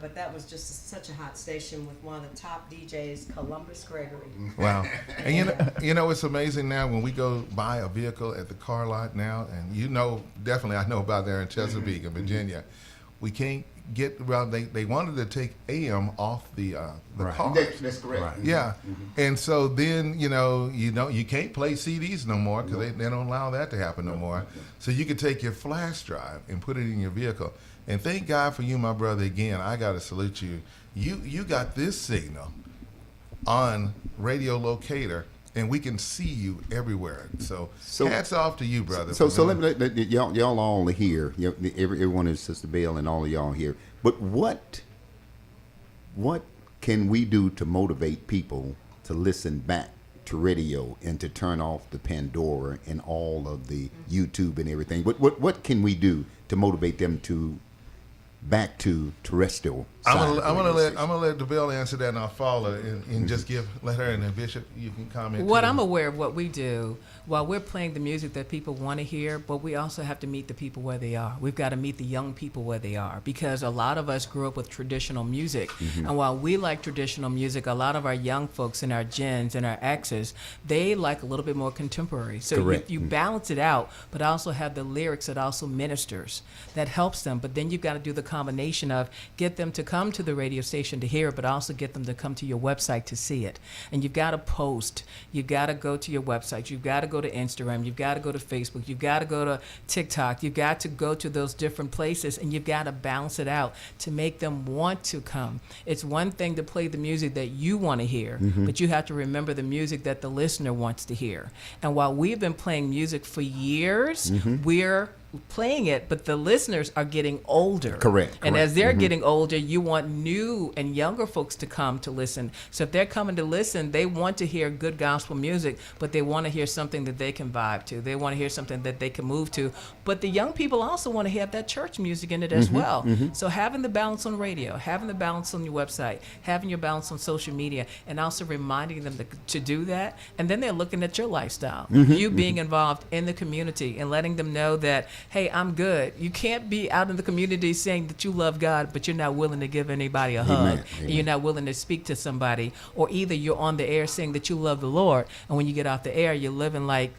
But that was just such a hot station with one of the top DJs, Columbus Gregory. Wow. And you know, it's amazing now when we go buy a vehicle at the car lot now, and you know, definitely I know about there in Chesapeake and Virginia, we can't get, well, they wanted to take AM off the car. That's correct. Right. Yeah. And so then, you can't play CDs no more because they don't allow that to happen no more. So you can take your flash drive and put it in your vehicle. And thank God for you, my brother, again. I got to salute you. You got this signal on radio locator, and we can see you everywhere. So hats off to you, brother. So let me y'all all are here. Everyone is Sister Bell and all of y'all here. But what can we do to motivate people to listen back to radio and to turn off the Pandora and all of the YouTube and everything? What can we do to motivate them to back to terrestrial? I'm gonna let the Bell answer that, and I'll follow and just let her and then Bishop, you can comment. What too. I'm aware of what we do while we're playing the music that people want to hear, but we also have to meet the people where they are. We've got to meet the young people where they are, because a lot of us grew up with traditional music. And while we like traditional music, a lot of our young folks and our gens and our exes, they like a little bit more contemporary. So Correct. you balance it out, but also have the lyrics that also ministers, that helps them. But then you've got to do the combination of get them to come to the radio station to hear it, but also get them to come to your website to see it. And you've got to post. You've got to go to your website. You've got to go to Instagram. You've got to go to Facebook. You've got to go to TikTok. You've got to go to those different places, and you've got to balance it out to make them want to come. It's one thing to play the music that you want to hear, but you have to remember the music that the listener wants to hear. And while we've been playing music for years, we're playing it, but the listeners are getting older. Correct. And as they're getting older, you want new and younger folks to come to listen. So if they're coming to listen, they want to hear good gospel music, but they want to hear something that they can vibe to. They want to hear something that they can move to. But the young people also want to have that church music in it as well. So having the balance on radio, having the balance on your website, having your balance on social media, and also reminding them to do that. And then they're looking at your lifestyle, you being involved in the community and letting them know that, hey, I'm good. You can't be out in the community saying that you love God, but you're not willing to give anybody a hug. Amen. And you're not willing to speak to somebody. Or either you're on the air saying that you love the Lord, and when you get off the air, you're living like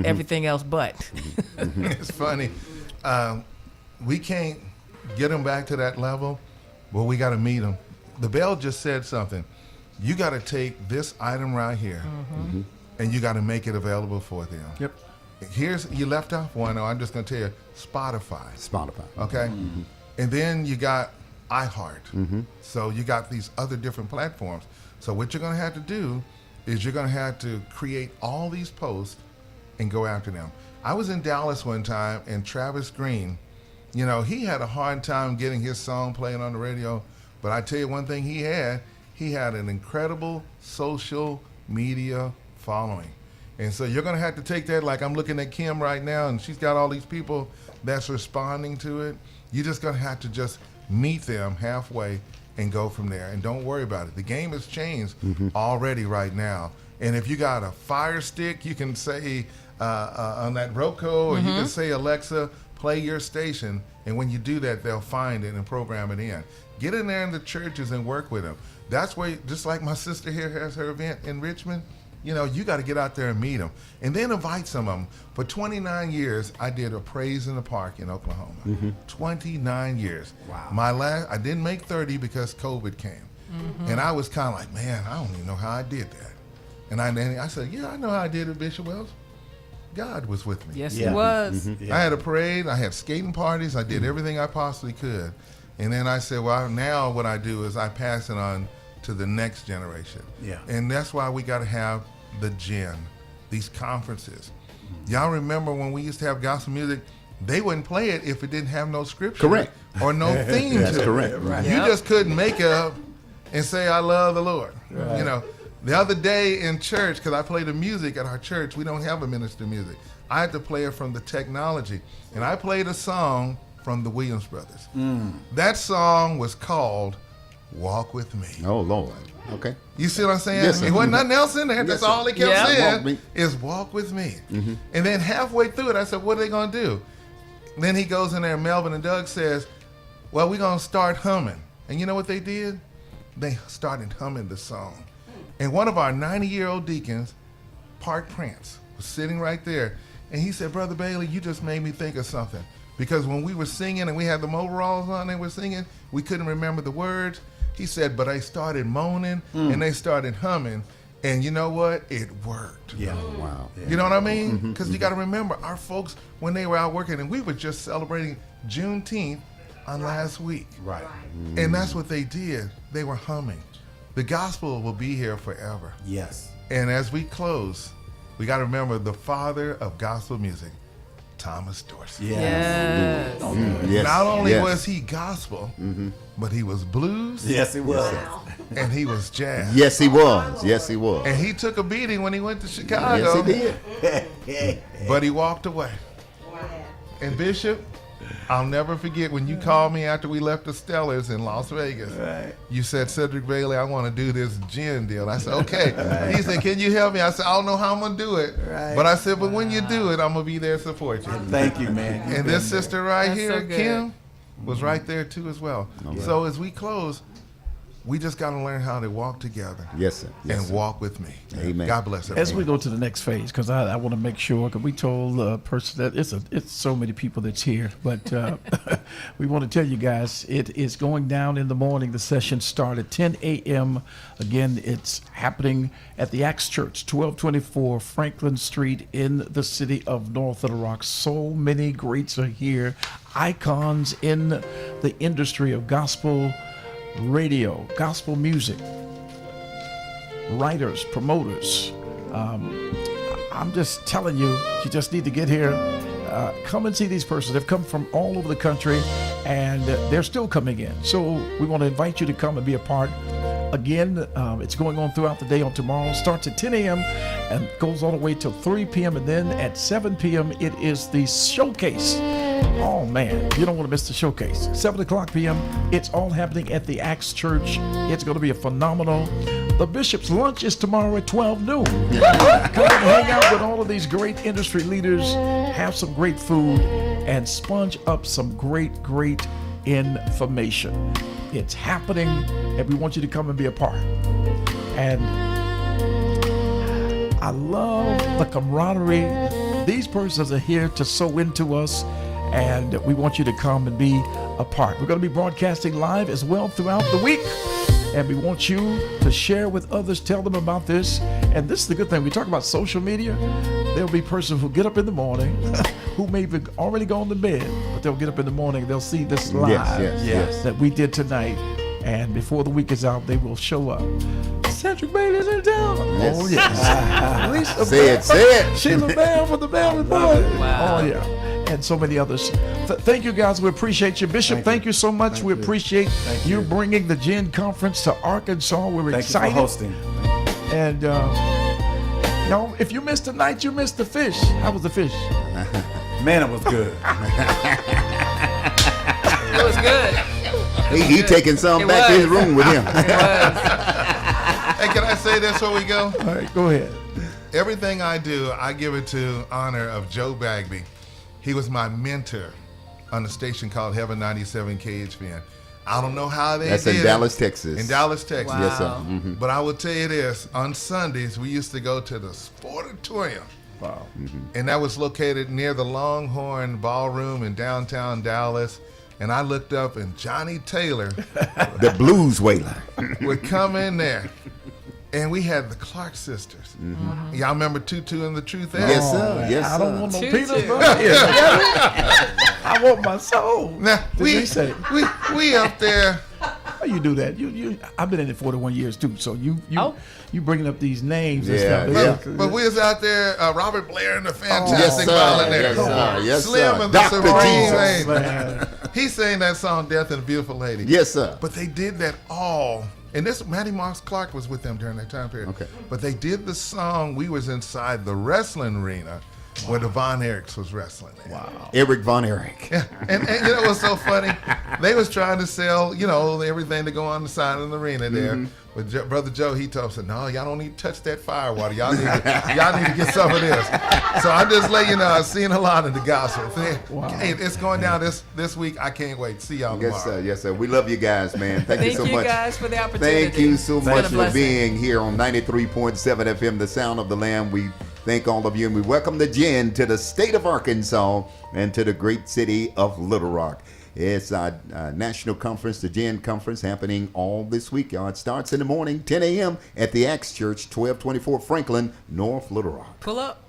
everything else but. It's funny. We can't get them back to that level, but we got to meet them. The Bell just said something. You got to take this item right here, and you got to make it available for them. Yep. You left off one. I'm just going to tell you, Spotify. Spotify. Okay, and then you got iHeart. So you got these other different platforms. So what you're going to have to do is you're going to have to create all these posts and go after them. I was in Dallas one time, and Travis Green, you know, he had a hard time getting his song playing on the radio. But I tell you one thing he had an incredible social media following. And so you're going to have to take that, like I'm looking at Kim right now, and she's got all these people that's responding to it. You're just going to have to just meet them halfway and go from there. And don't worry about it. The game has changed already right now. And if you got a Fire Stick, you can say on that Roku, or you can say, Alexa, play your station. And when you do that, they'll find it and program it in. Get in there in the churches and work with them. That's where, just like my sister here has her event in Richmond, you know, you got to get out there and meet them. And then invite some of them. For 29 years, I did a Praise in the Park in Oklahoma. 29 years. Wow. I didn't make 30 because COVID came. And I was kind of like, man, I don't even know how I did that. And I said, yeah, I know how I did it, Bishop Wells. God was with me. Yes, Yeah. he was. I had a parade. I had skating parties. I did everything I possibly could. And then I said, well, now what I do is I pass it on to the next generation. Yeah. And that's why we got to have the Gen, these conferences. Y'all remember when we used to have gospel music, they wouldn't play it if it didn't have no scripture. Correct. Or no theme to it. That's correct. You just couldn't make up and say, I love the Lord. You know, the other day in church, because I play the music at our church, we don't have a minister music. I had to play it from the technology. And I played a song from the Williams Brothers. That song was called Walk With Me. Oh, Lord. Okay. You see what I'm saying? Yes, sir. It wasn't nothing else in there. That's sir. all they kept Yeah. Walk saying me. is walk with me. And then halfway through it, I said, what are they going to do? Then he goes in there, and Melvin and Doug says, well, we're going to start humming. And you know what they did? They started humming the song. And one of our 90-year-old deacons, Park Prance, was sitting right there. And he said, Brother Bailey, you just made me think of something. Because when we were singing and we had the overalls on and we were singing, we couldn't remember the words. He said, but I started moaning and they started humming. And you know what? It worked. Yeah. Wow. You know what I mean? Because you got to remember, our folks, when they were out working, and we were just celebrating Juneteenth on last week. Right. And that's what they did. They were humming. The gospel will be here forever. Yes. And as we close, we got to remember the father of gospel music, Thomas Dorsey. Yes. Yes. Yes. Not only yes. was he gospel, but he was blues Yes, it was. and he was jazz. Yes, he was. Yes, he was. And he took a beating when he went to Chicago. Yes, he did. But he walked away. And Bishop, I'll never forget when you called me after we left the Stellars in Las Vegas. Right. You said, Cedric Bailey, I want to do this gin deal. I said, okay. He said, can you help me? I said, I don't know how I'm going to do it. Right. But I said, but when you do it, I'm going to be there to support you. Thank you, man. You've And been this there. sister right That's here, so good. Kim, was right there too as well. So as we close, we just got to learn how to walk together Yes, sir. Yes, and sir. walk with me. Amen. God bless everyone. As we go to the next phase, because I want to make sure, because we told the person that it's so many people that's here, but we want to tell you guys it is going down in the morning. The session starts at 10 a.m. Again, it's happening at the Acts Church, 1224 Franklin Street in the city of North Little Rock. So many greats are here, icons in the industry of gospel radio, gospel music, writers, promoters. I'm just telling you, you just need to get here. Come and see these persons. They've come from all over the country, and they're still coming in. So we want to invite you to come and be a part. Again, it's going on throughout the day on tomorrow. Starts at 10 a.m. and goes all the way till 3 p.m. And then at 7 p.m., it is the showcase. Oh, man, you don't want to miss the showcase. 7 o'clock p.m., it's all happening at the Acts Church. It's going to be a phenomenal. The Bishop's lunch is tomorrow at 12 noon. Come and hang out with all of these great industry leaders, have some great food, and sponge up some great information. It's happening, and we want you to come and be a part. And I love the camaraderie. These persons are here to sow into us, and we want you to come and be a part. We're going to be broadcasting live as well throughout the week. And we want you to share with others, tell them about this. And this is the good thing. We talk about social media. There'll be persons who get up in the morning who may have already gone to bed, but they'll get up in the morning, they'll see this live yes. that we did tonight. And before the week is out, they will show up. Cedric Bailey's in town. Yes. Oh, yes. Lisa Say it. Sheila Bell from the Bell Report. Wow. Oh, yeah. And so many others. Thank you, guys. We appreciate you. Bishop, thank you so much. We appreciate you bringing the Gen Conference to Arkansas. We're excited. Thank you for hosting. And, y'all, if you missed the night, you missed the fish. How was the fish? Man, it was good. It was good. He taking some It back to was. his room with him. It was. Hey, can I say this before we go? All right, go ahead. Everything I do, I give it to honor of Joe Bagby. He was my mentor on a station called Heaven 97 KHVN. I don't know how they That's did in it. Dallas, Texas. In Dallas, Texas. Wow. Yes, sir. Mm-hmm. But I will tell you this, on Sundays, we used to go to the Sportatorium. Wow. And that was located near the Longhorn Ballroom in downtown Dallas. And I looked up, and Johnny Taylor The Blues Wailer. would come in there. And we had the Clark sisters. Y'all remember Tutu and the Truth Ad? Yes, sir. Yes, I don't sir. want no Tutu. peanut butter. I want my soul. Now, Did we they say? we up there. How you do that? You I've been in it 41 years too. So you Oh. you bringing up these names and Yeah, stuff. yeah. But we was out there, Robert Blair and the Yes, Fantastic sir. Volunteers. Yes, sir. Yes, Slim sir. and the Dr. Supreme Jesus. Lady. Man. He sang that song, Death and a Beautiful Lady. Yes, sir. But they did that all. And this, Matty Moss Clark was with them during that time period. Okay. But they did the song, we was inside the wrestling arena where the Von Erichs was wrestling. Wow. Eric Von Erich. Yeah. And you know what's so funny? They was trying to sell, everything to go on the side of the arena there. But Brother Joe, he told us, no, y'all don't need to touch that fire water. Y'all need to get some of this. So I just let you know, I've seen a lot of the gospel. Hey, it's going down this week. I can't wait. See y'all tomorrow. Yes, sir. Yes, sir. We love you guys, man. Thank you Thank so you much. guys for the opportunity. Thank you so It's been much a for blessing. being here on 93.7 FM, the sound of the Lamb. We thank all of you, and we welcome the Gen to the state of Arkansas and to the great city of Little Rock. It's our national conference, the Gen Conference, happening all this week. Y'all. It starts in the morning, 10 a.m. at the Acts Church, 1224 Franklin, North Little Rock. Pull up.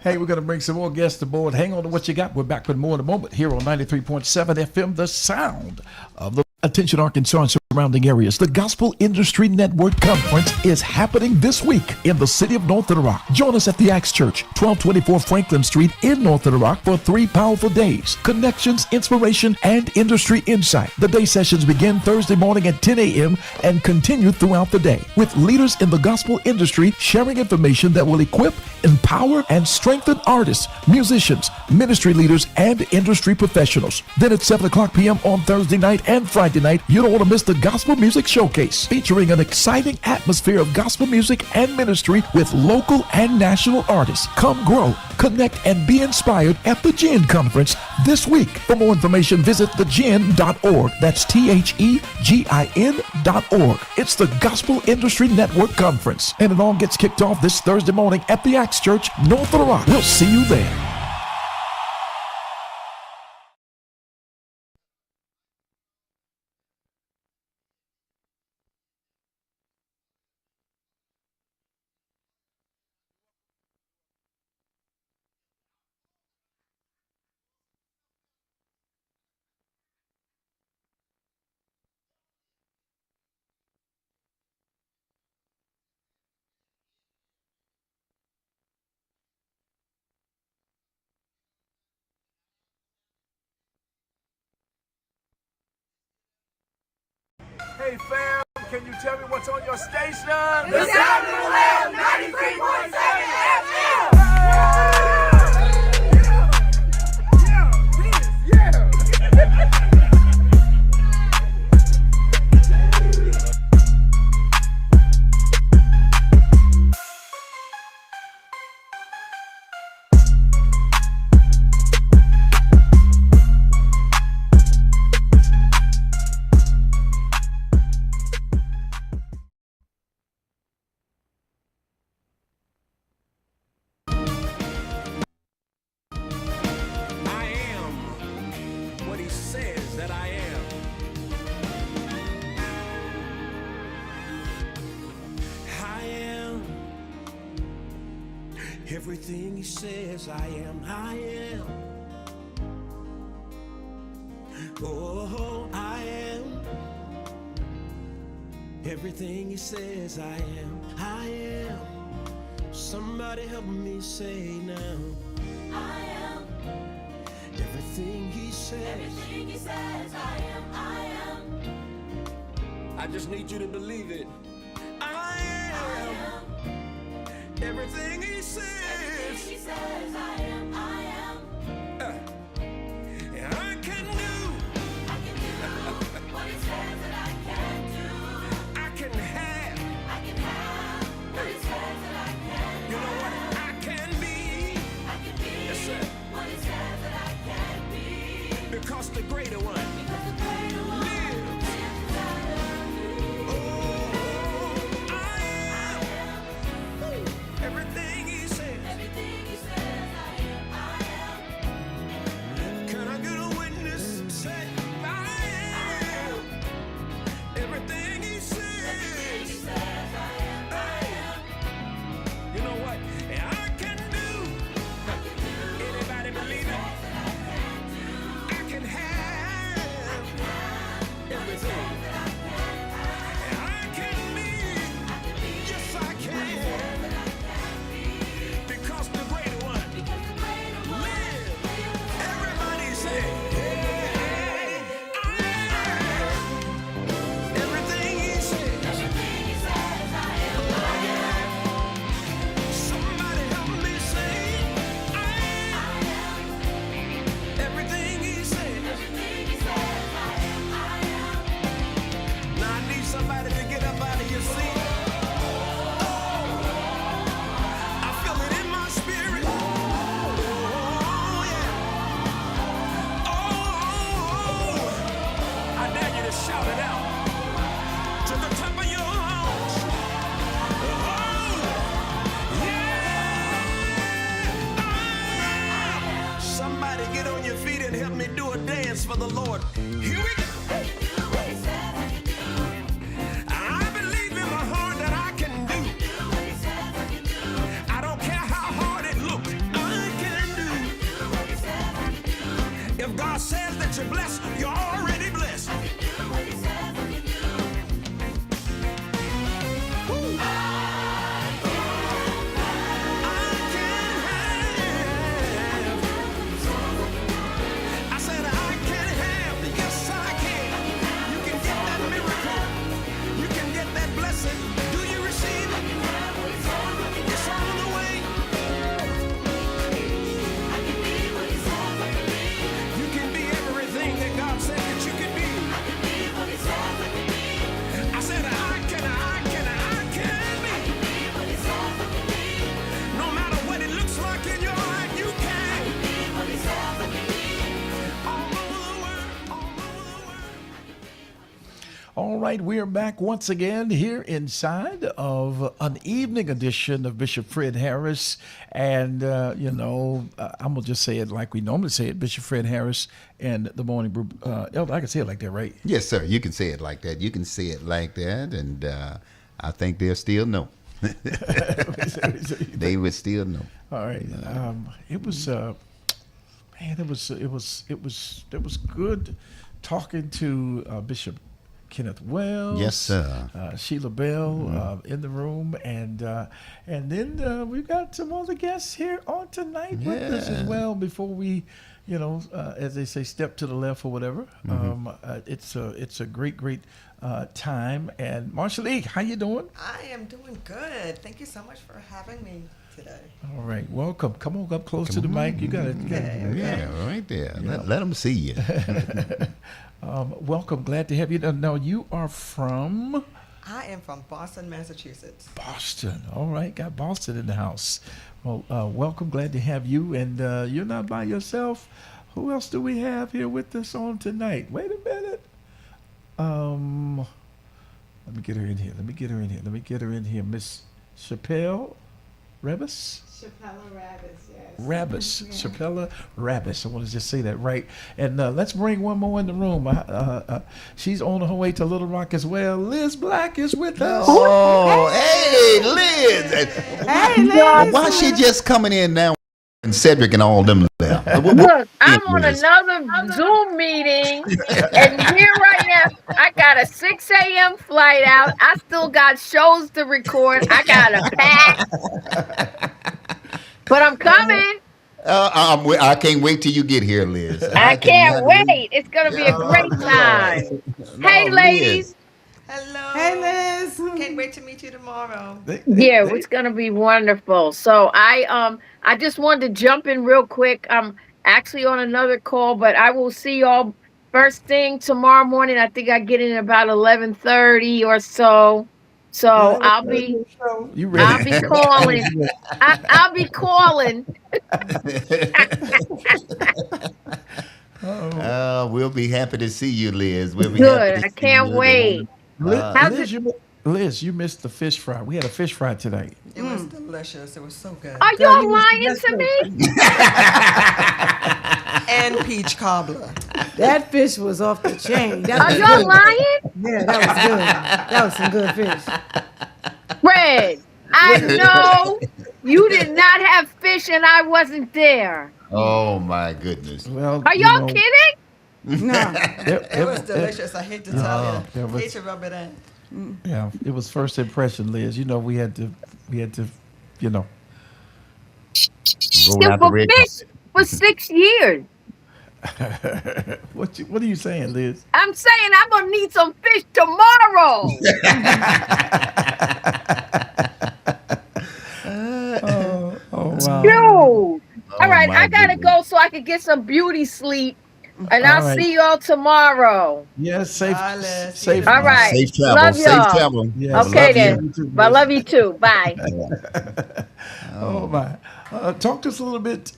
Hey, we're going to bring some more guests aboard. Hang on to what you got. We're back with more in a moment here on 93.7 FM, the sound of the Attention Arkansas and surrounding areas. The Gospel Industry Network Conference is happening this week in the city of North Little Rock. Join us at the Acts Church, 1224 Franklin Street in North Little Rock for 3 powerful days. Connections, inspiration, and industry insight. The day sessions begin Thursday morning at 10 a.m. and continue throughout the day with leaders in the gospel industry sharing information that will equip, empower, and strengthen artists, musicians, ministry leaders, and industry professionals. Then at 7 o'clock p.m. on Thursday night and Friday night, you don't want to miss the Gospel Music Showcase, featuring an exciting atmosphere of gospel music and ministry with local and national artists. Come grow, connect, and be inspired at the Gen Conference this week. For more information, visit thegen.org. That's THEGIN.org. It's the Gospel Industry Network Conference, and it all gets kicked off this Thursday morning at the Acts Church, North Little Rock. We'll see you there. Hey fam, can you tell me what's on your station? The Sound of the Lamb, 93.7 FM! Everything he says I am, I am. Oh, I am. Everything he says I am, I am. Somebody help me say now. I am. Everything he says. Everything he says, I am, I am. I just need you to believe it. I am. Everything he says. Everything he says, I am, I am. And I can do. I can do what he says that I can do. I can have. I can have what he says that I can You know what? have. I can be. I can be Yes, sir. what he says that I can be. Because the greater one. Because the greater one Lives. lives inside of me. Oh, I am. Everything he says. Everything he says, I am, I am. Can I get a witness? Say, I am. Everything he Everything he says. says, I am, I am. You know what? I can do. I can do Anybody what he believe it? says that I can do. I can have everything. That I can have. I can be. I can be Yes, I can. that I can be. Because the greater one Because the greater one lives. lives. Everybody say, hey, I am. Everything he says. Everything he says, I am, I am. Somebody help me say, I I am. am. Everything he says. Everything he says, I am, I am. Now I need somebody to get up out of your seat. I feel it in my spirit. Oh, yeah. Oh, I dare you to shout it out to the top of your lungs. Oh, yeah. Somebody get on your feet and help me do a dance for the Lord. Here we go. I can do what he says I can do. I believe in my heart that I can do. Do what he says I can do. I don't care how hard it looks. I can do. Do what he says I can do. If God says that you're blessed, you're already blessed. I can do what he says I can do. I can have. I said I can have. Yes, I can. You can get that miracle. You can get that blessing. Do you receive it? It's on the way. I can be what he says I can be. You can be everything that God said that you can be. I can be what he says I can be. I said I can be. Be what he says I can be. No matter what it looks like in your life, you can. Be what he says I can be. All over the world, all over the world. All right, we are back once again here inside of an evening edition of Bishop Fred Harris. And, I'm going to just say it like we normally say it, Bishop Fred Harris and the Morning Brew. Elder, I can say it like that, right? Yes, sir. You can say it like that. You can say it like that, and I think they'll still know. They would still know. All right. It was, man, it was good talking to Bishop Kenneth Wells. Yes, sir. Sheila Bell in the room, and then we've got some other guests here on tonight with us as Yeah. well. Before we, as they say, step to the left or whatever. It's a great time. And Marsha Lee, how you doing? I am doing good. Thank you so much for having me today. All right, welcome. Come on up close to the mic. You got it. Yeah, right there. Let them see you. Welcome. Glad to have you. Now, you are from I am from Boston, Massachusetts. Boston. All right, got Boston in the house. Well, welcome. Glad to have you. And you're not by yourself. Who else do we have here with us on tonight? Wait a minute. Let me get her in here. Miss Chappelle Rebus? Chappella Rabbits, yes. Rabbis, Chappella Rabbis. I want to just say that right. And let's bring one more in the room. She's on her way to Little Rock as well. Liz Black is with us. Oh, hey, Liz. Hey, Liz. Why she just coming in now and Cedric and all them there? Look, I'm on another Zoom meeting, and here I am. I got a 6 a.m. flight out. I still got shows to record. I got to pack, but I'm coming. I can't wait till you get here, Liz. I can't cannot wait. It's going to be a great time. Hey, ladies. Hello. Hey, Liz. Can't wait to meet you tomorrow. Yeah, it's gonna be wonderful. So I just wanted to jump in real quick. I'm actually on another call, but I will see y'all first thing tomorrow morning. I think I get in about 11:30 or so. So I'll be You ready? I'll be calling. I'll be calling. We'll be happy to see you, Liz. We'll be Good. happy to I see can't you. wait. How's Liz, you missed the fish fry. We had a fish fry tonight. It was delicious. It was so good. Are y'all lying to me? And peach cobbler. That fish was off the chain. That Are was y'all good. lying? Yeah, that was good. That was some good fish. Fred, I know you did not have fish and I wasn't there. Oh my goodness. Well, Are y'all kidding? No. It was delicious. I hate to tell there you. was- Hate to rub it in. Yeah, it was first impression, Liz. You know, we had to, you know. Roll out the For red fish for 6 years. What are you saying, Liz? I'm saying I'm gonna need some fish tomorrow. Oh wow. Dude. All right, my I gotta goodness. go so I can get some beauty sleep. And All I'll right. see y'all tomorrow. Yes, safe, Bye, Liz. safe. All right. Safe travel. Love Safe y'all. travel. Yes. Okay Love you. then. But I love you too. Bye. Oh my! Talk to us a little bit,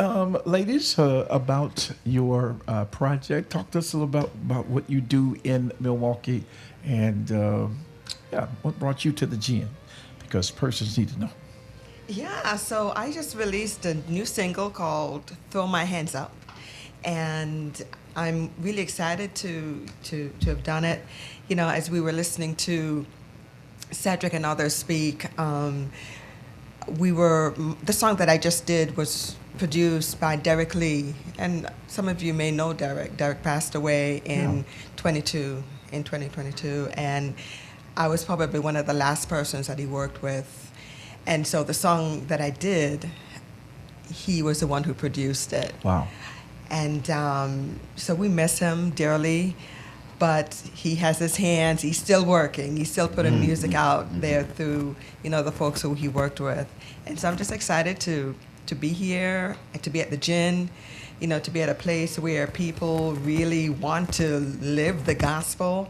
ladies, about your project. Talk to us a little about what you do in Milwaukee, and what brought you to the gym? Because persons need to know. Yeah, so I just released a new single called Throw My Hands Up. And I'm really excited to have done it. You know, as we were listening to Cedric and others speak, the song that I just did was produced by Derek Lee. And some of you may know Derek. Derek passed away in 2022. And I was probably one of the last persons that he worked with. And so the song that I did, he was the one who produced it. Wow. And so we miss him dearly, but he has his hands. He's still working. He's still putting music out there through, the folks who he worked with. And so I'm just excited to be here and to be at the gin, to be at a place where people really want to live the gospel.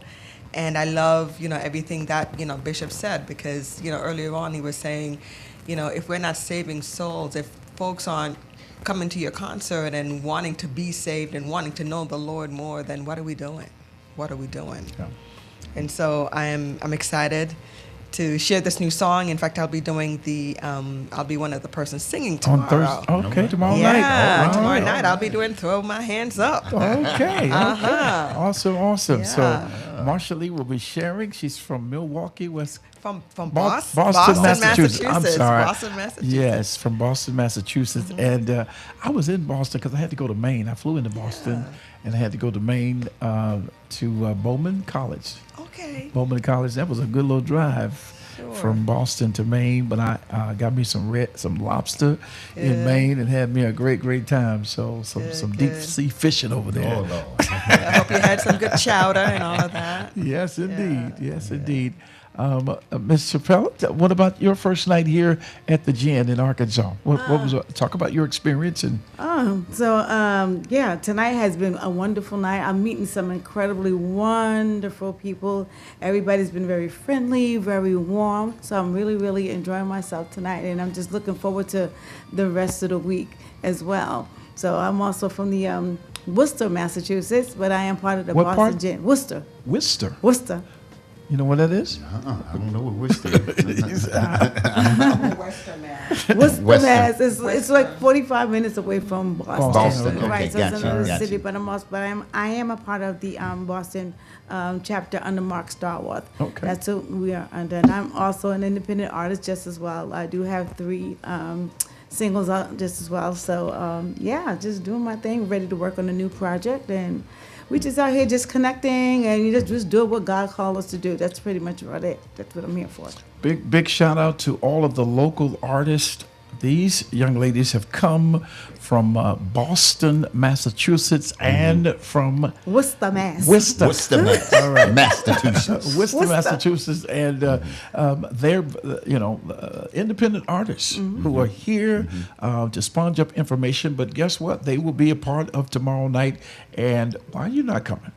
And I love, everything that, Bishop said, because, earlier on he was saying, if we're not saving souls, if folks aren't coming to your concert and wanting to be saved and wanting to know the Lord more, then what are we doing? What are we doing? Yeah. And so I'm excited to share this new song. In fact, I'll be doing I'll be one of the persons singing tomorrow. On Thursday. Okay, tomorrow night. Yeah, All right. tomorrow night I'll be doing Throw My Hands Up. Okay. Awesome. Yeah. So Marsha Lee will be sharing. She's from Milwaukee, From Boston, Boston, Massachusetts. I'm sorry. Boston, Massachusetts. Yes, from Boston, Massachusetts. And I was in Boston because I had to go to Maine. I flew into Boston and I had to go to Maine to Bowman College. Okay. Bowman College. That was a good little drive from Boston to Maine. But I got me some lobster in Maine and had me a great time. So some deep sea fishing over there. Oh, Lord. I hope you had some good chowder and all of that. Yes, indeed. Yes, indeed. Ms. Chappelle, what about your first night here at the Gin in Arkansas? What was talk about your experience and Tonight has been a wonderful night. I'm meeting some incredibly wonderful people. Everybody's been very friendly, very warm. So I'm really enjoying myself tonight, and I'm just looking forward to the rest of the week as well. So I'm also from the Worcester, Massachusetts, but I am part of the What Boston part? Gin. Worcester. Worcester? Worcester. You know what that is? I don't know what Worcester is. Western Mass. What's the Western. mass? It's like 45 minutes away from Boston. Boston, okay, Right, so it's gotcha, another gotcha. city, but I am a part of the Boston chapter under Mark Starworth. Okay. That's who we are under, and I'm also an independent artist just as well. I do have 3 singles out just as well. So yeah, just doing my thing, ready to work on a new project, and we just out here just connecting and you just do what God called us to do. That's pretty much about it. That's what I'm here for. Big shout out to all of the local artists. These young ladies have come from Boston, Massachusetts, and from Worcester, Mass. Worcester. Worcester, Massachusetts. Worcester, Massachusetts, and they're independent artists who are here to sponge up information. But guess what? They will be a part of tomorrow night. And why are you not coming?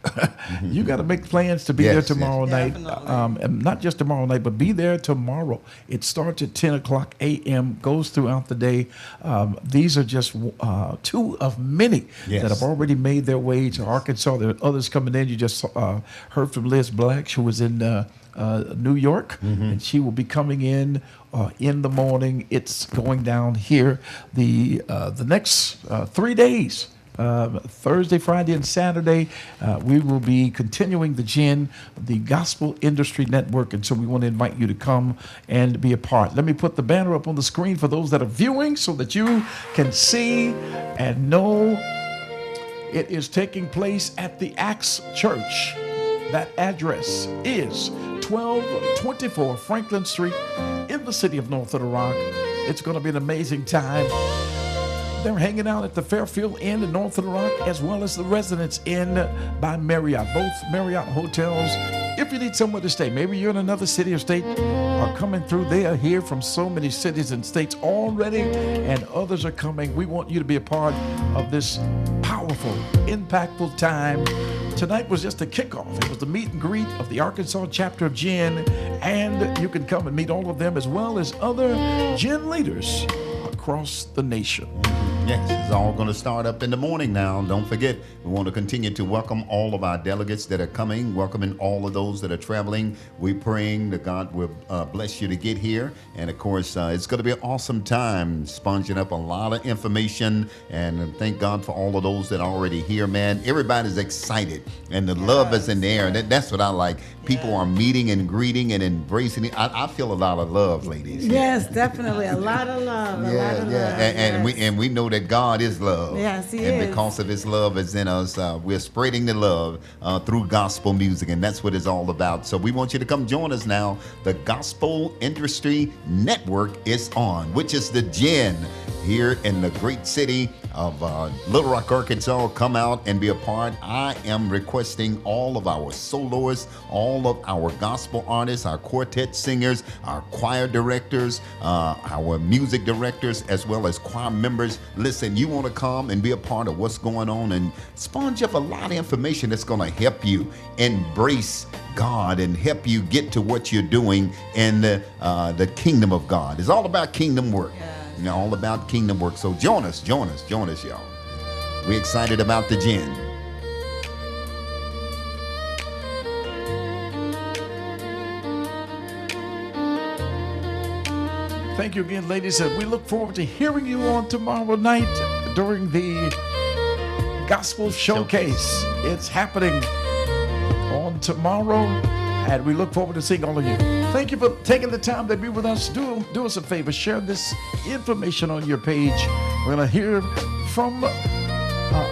You got to make plans to be there Yes, tomorrow night, Definitely. and not just tomorrow night, but be there tomorrow. It starts at 10 o'clock a.m., goes throughout the day. These are just 2 of many Yes. that have already made their way to Arkansas. There are others coming in. You just heard from Liz Black, who was in New York, and she will be coming in the morning. It's going down here the next 3 days. Thursday, Friday, and Saturday, we will be continuing the GIN, the Gospel Industry Network, and so we want to invite you to come and be a part. Let me put the banner up on the screen for those that are viewing so that you can see and know it is taking place at the Acts Church. That address is 1224 Franklin Street in the city of North Little Rock. It's going to be an amazing time. They're hanging out at the Fairfield Inn in North Little Rock, as well as the Residence Inn by Marriott, both Marriott hotels. If you need somewhere to stay, maybe you're in another city or state, are coming through. They are here from so many cities and states already, and others are coming. We want you to be a part of this powerful, impactful time. Tonight was just a kickoff. It was the meet and greet of the Arkansas chapter of GIN, and you can come and meet all of them as well as other GIN leaders across the nation. Yes, it's all going to start up in the morning now. Don't forget, we want to continue to welcome all of our delegates that are coming, welcoming all of those that are traveling. We're praying that God will bless you to get here. And of course, it's going to be an awesome time, sponging up a lot of information. And thank God for all of those that are already here, man. Everybody's excited and the love is in the air. That's what I like. People are meeting and greeting and embracing it. I feel a lot of love, ladies. Yes, definitely. A lot of love. A lot of love. And we know that God is love. Yes, He and is. because of His love is in us, we're spreading the love through gospel music, and that's what it's all about. So we want you to come join us now. The Gospel Industry Network is on, which is the GIN here in the great city of Little Rock, Arkansas. Come out and be a part. I am requesting all of our soloists, all of our gospel artists, our quartet singers, our choir directors, our music directors, as well as choir members. Listen, you want to come and be a part of what's going on and sponge up a lot of information that's going to help you embrace God and help you get to what you're doing in the kingdom of God. It's all about kingdom work. You know, all about kingdom work. So join us, y'all. We're excited about the GIN. Thank you again, ladies. We look forward to hearing you on tomorrow night during the Gospel Showcase. It's happening on tomorrow, and we look forward to seeing all of you. Thank you for taking the time to be with us. Do us a favor, share this information on your page. We're going to hear from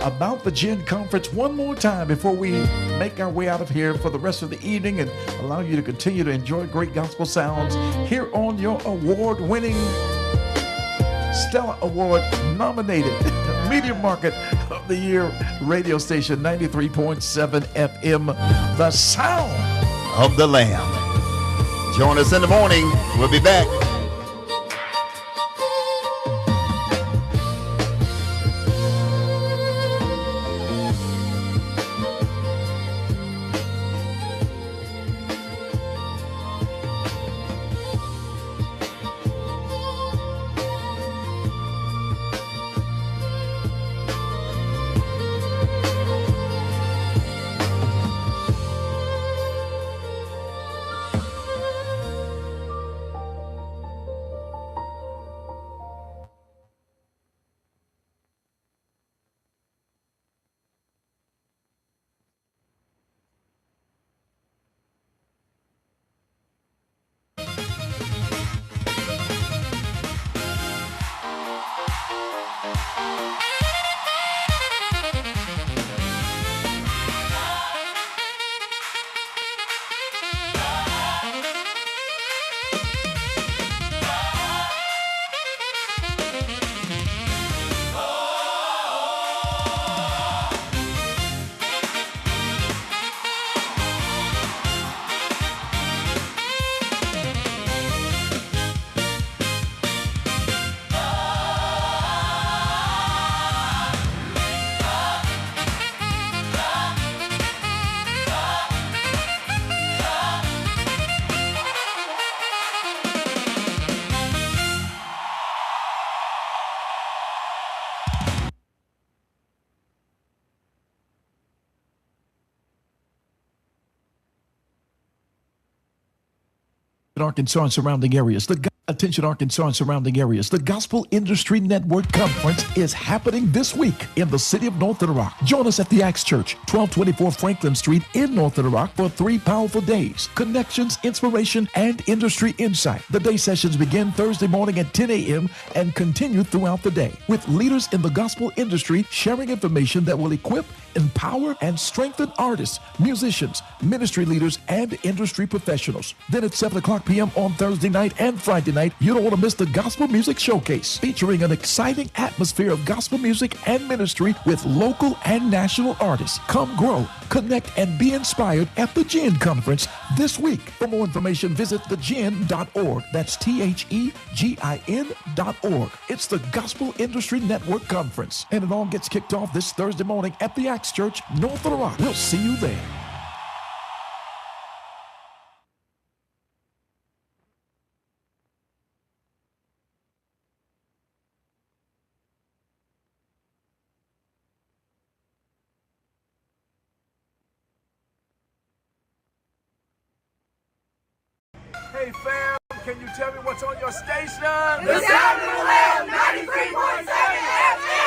about the GIN conference one more time before we make our way out of here for the rest of the evening and allow you to continue to enjoy great gospel sounds here on your award-winning Stella Award nominated Media Market of the Year radio station, 93.7 FM, the sound of the Lamb. Join us in the morning. We'll be back. Arkansas and surrounding areas. Attention Arkansas and surrounding areas. The Gospel Industry Network Conference is happening this week in the city of North Little Rock. Join us at the Acts Church, 1224 Franklin Street in North Little Rock for 3 powerful days. Connections, inspiration, and industry insight. The day sessions begin Thursday morning at 10 a.m. and continue throughout the day with leaders in the gospel industry sharing information that will equip, empower, and strengthen artists, musicians, ministry leaders, and industry professionals. Then at 7 o'clock p.m. on Thursday night and Friday night, you don't want to miss the Gospel Music Showcase, featuring an exciting atmosphere of gospel music and ministry with local and national artists. Come grow, connect, and be inspired at the GIN Conference this week. For more information, visit thegin.org. That's THEGIN.org. It's the Gospel Industry Network Conference, and it all gets kicked off this Thursday morning at the Acts Church, North Little Rock. We'll see you there. Hey fam, can you tell me what's on your station? The Sound of the Lamb 93.7 FM.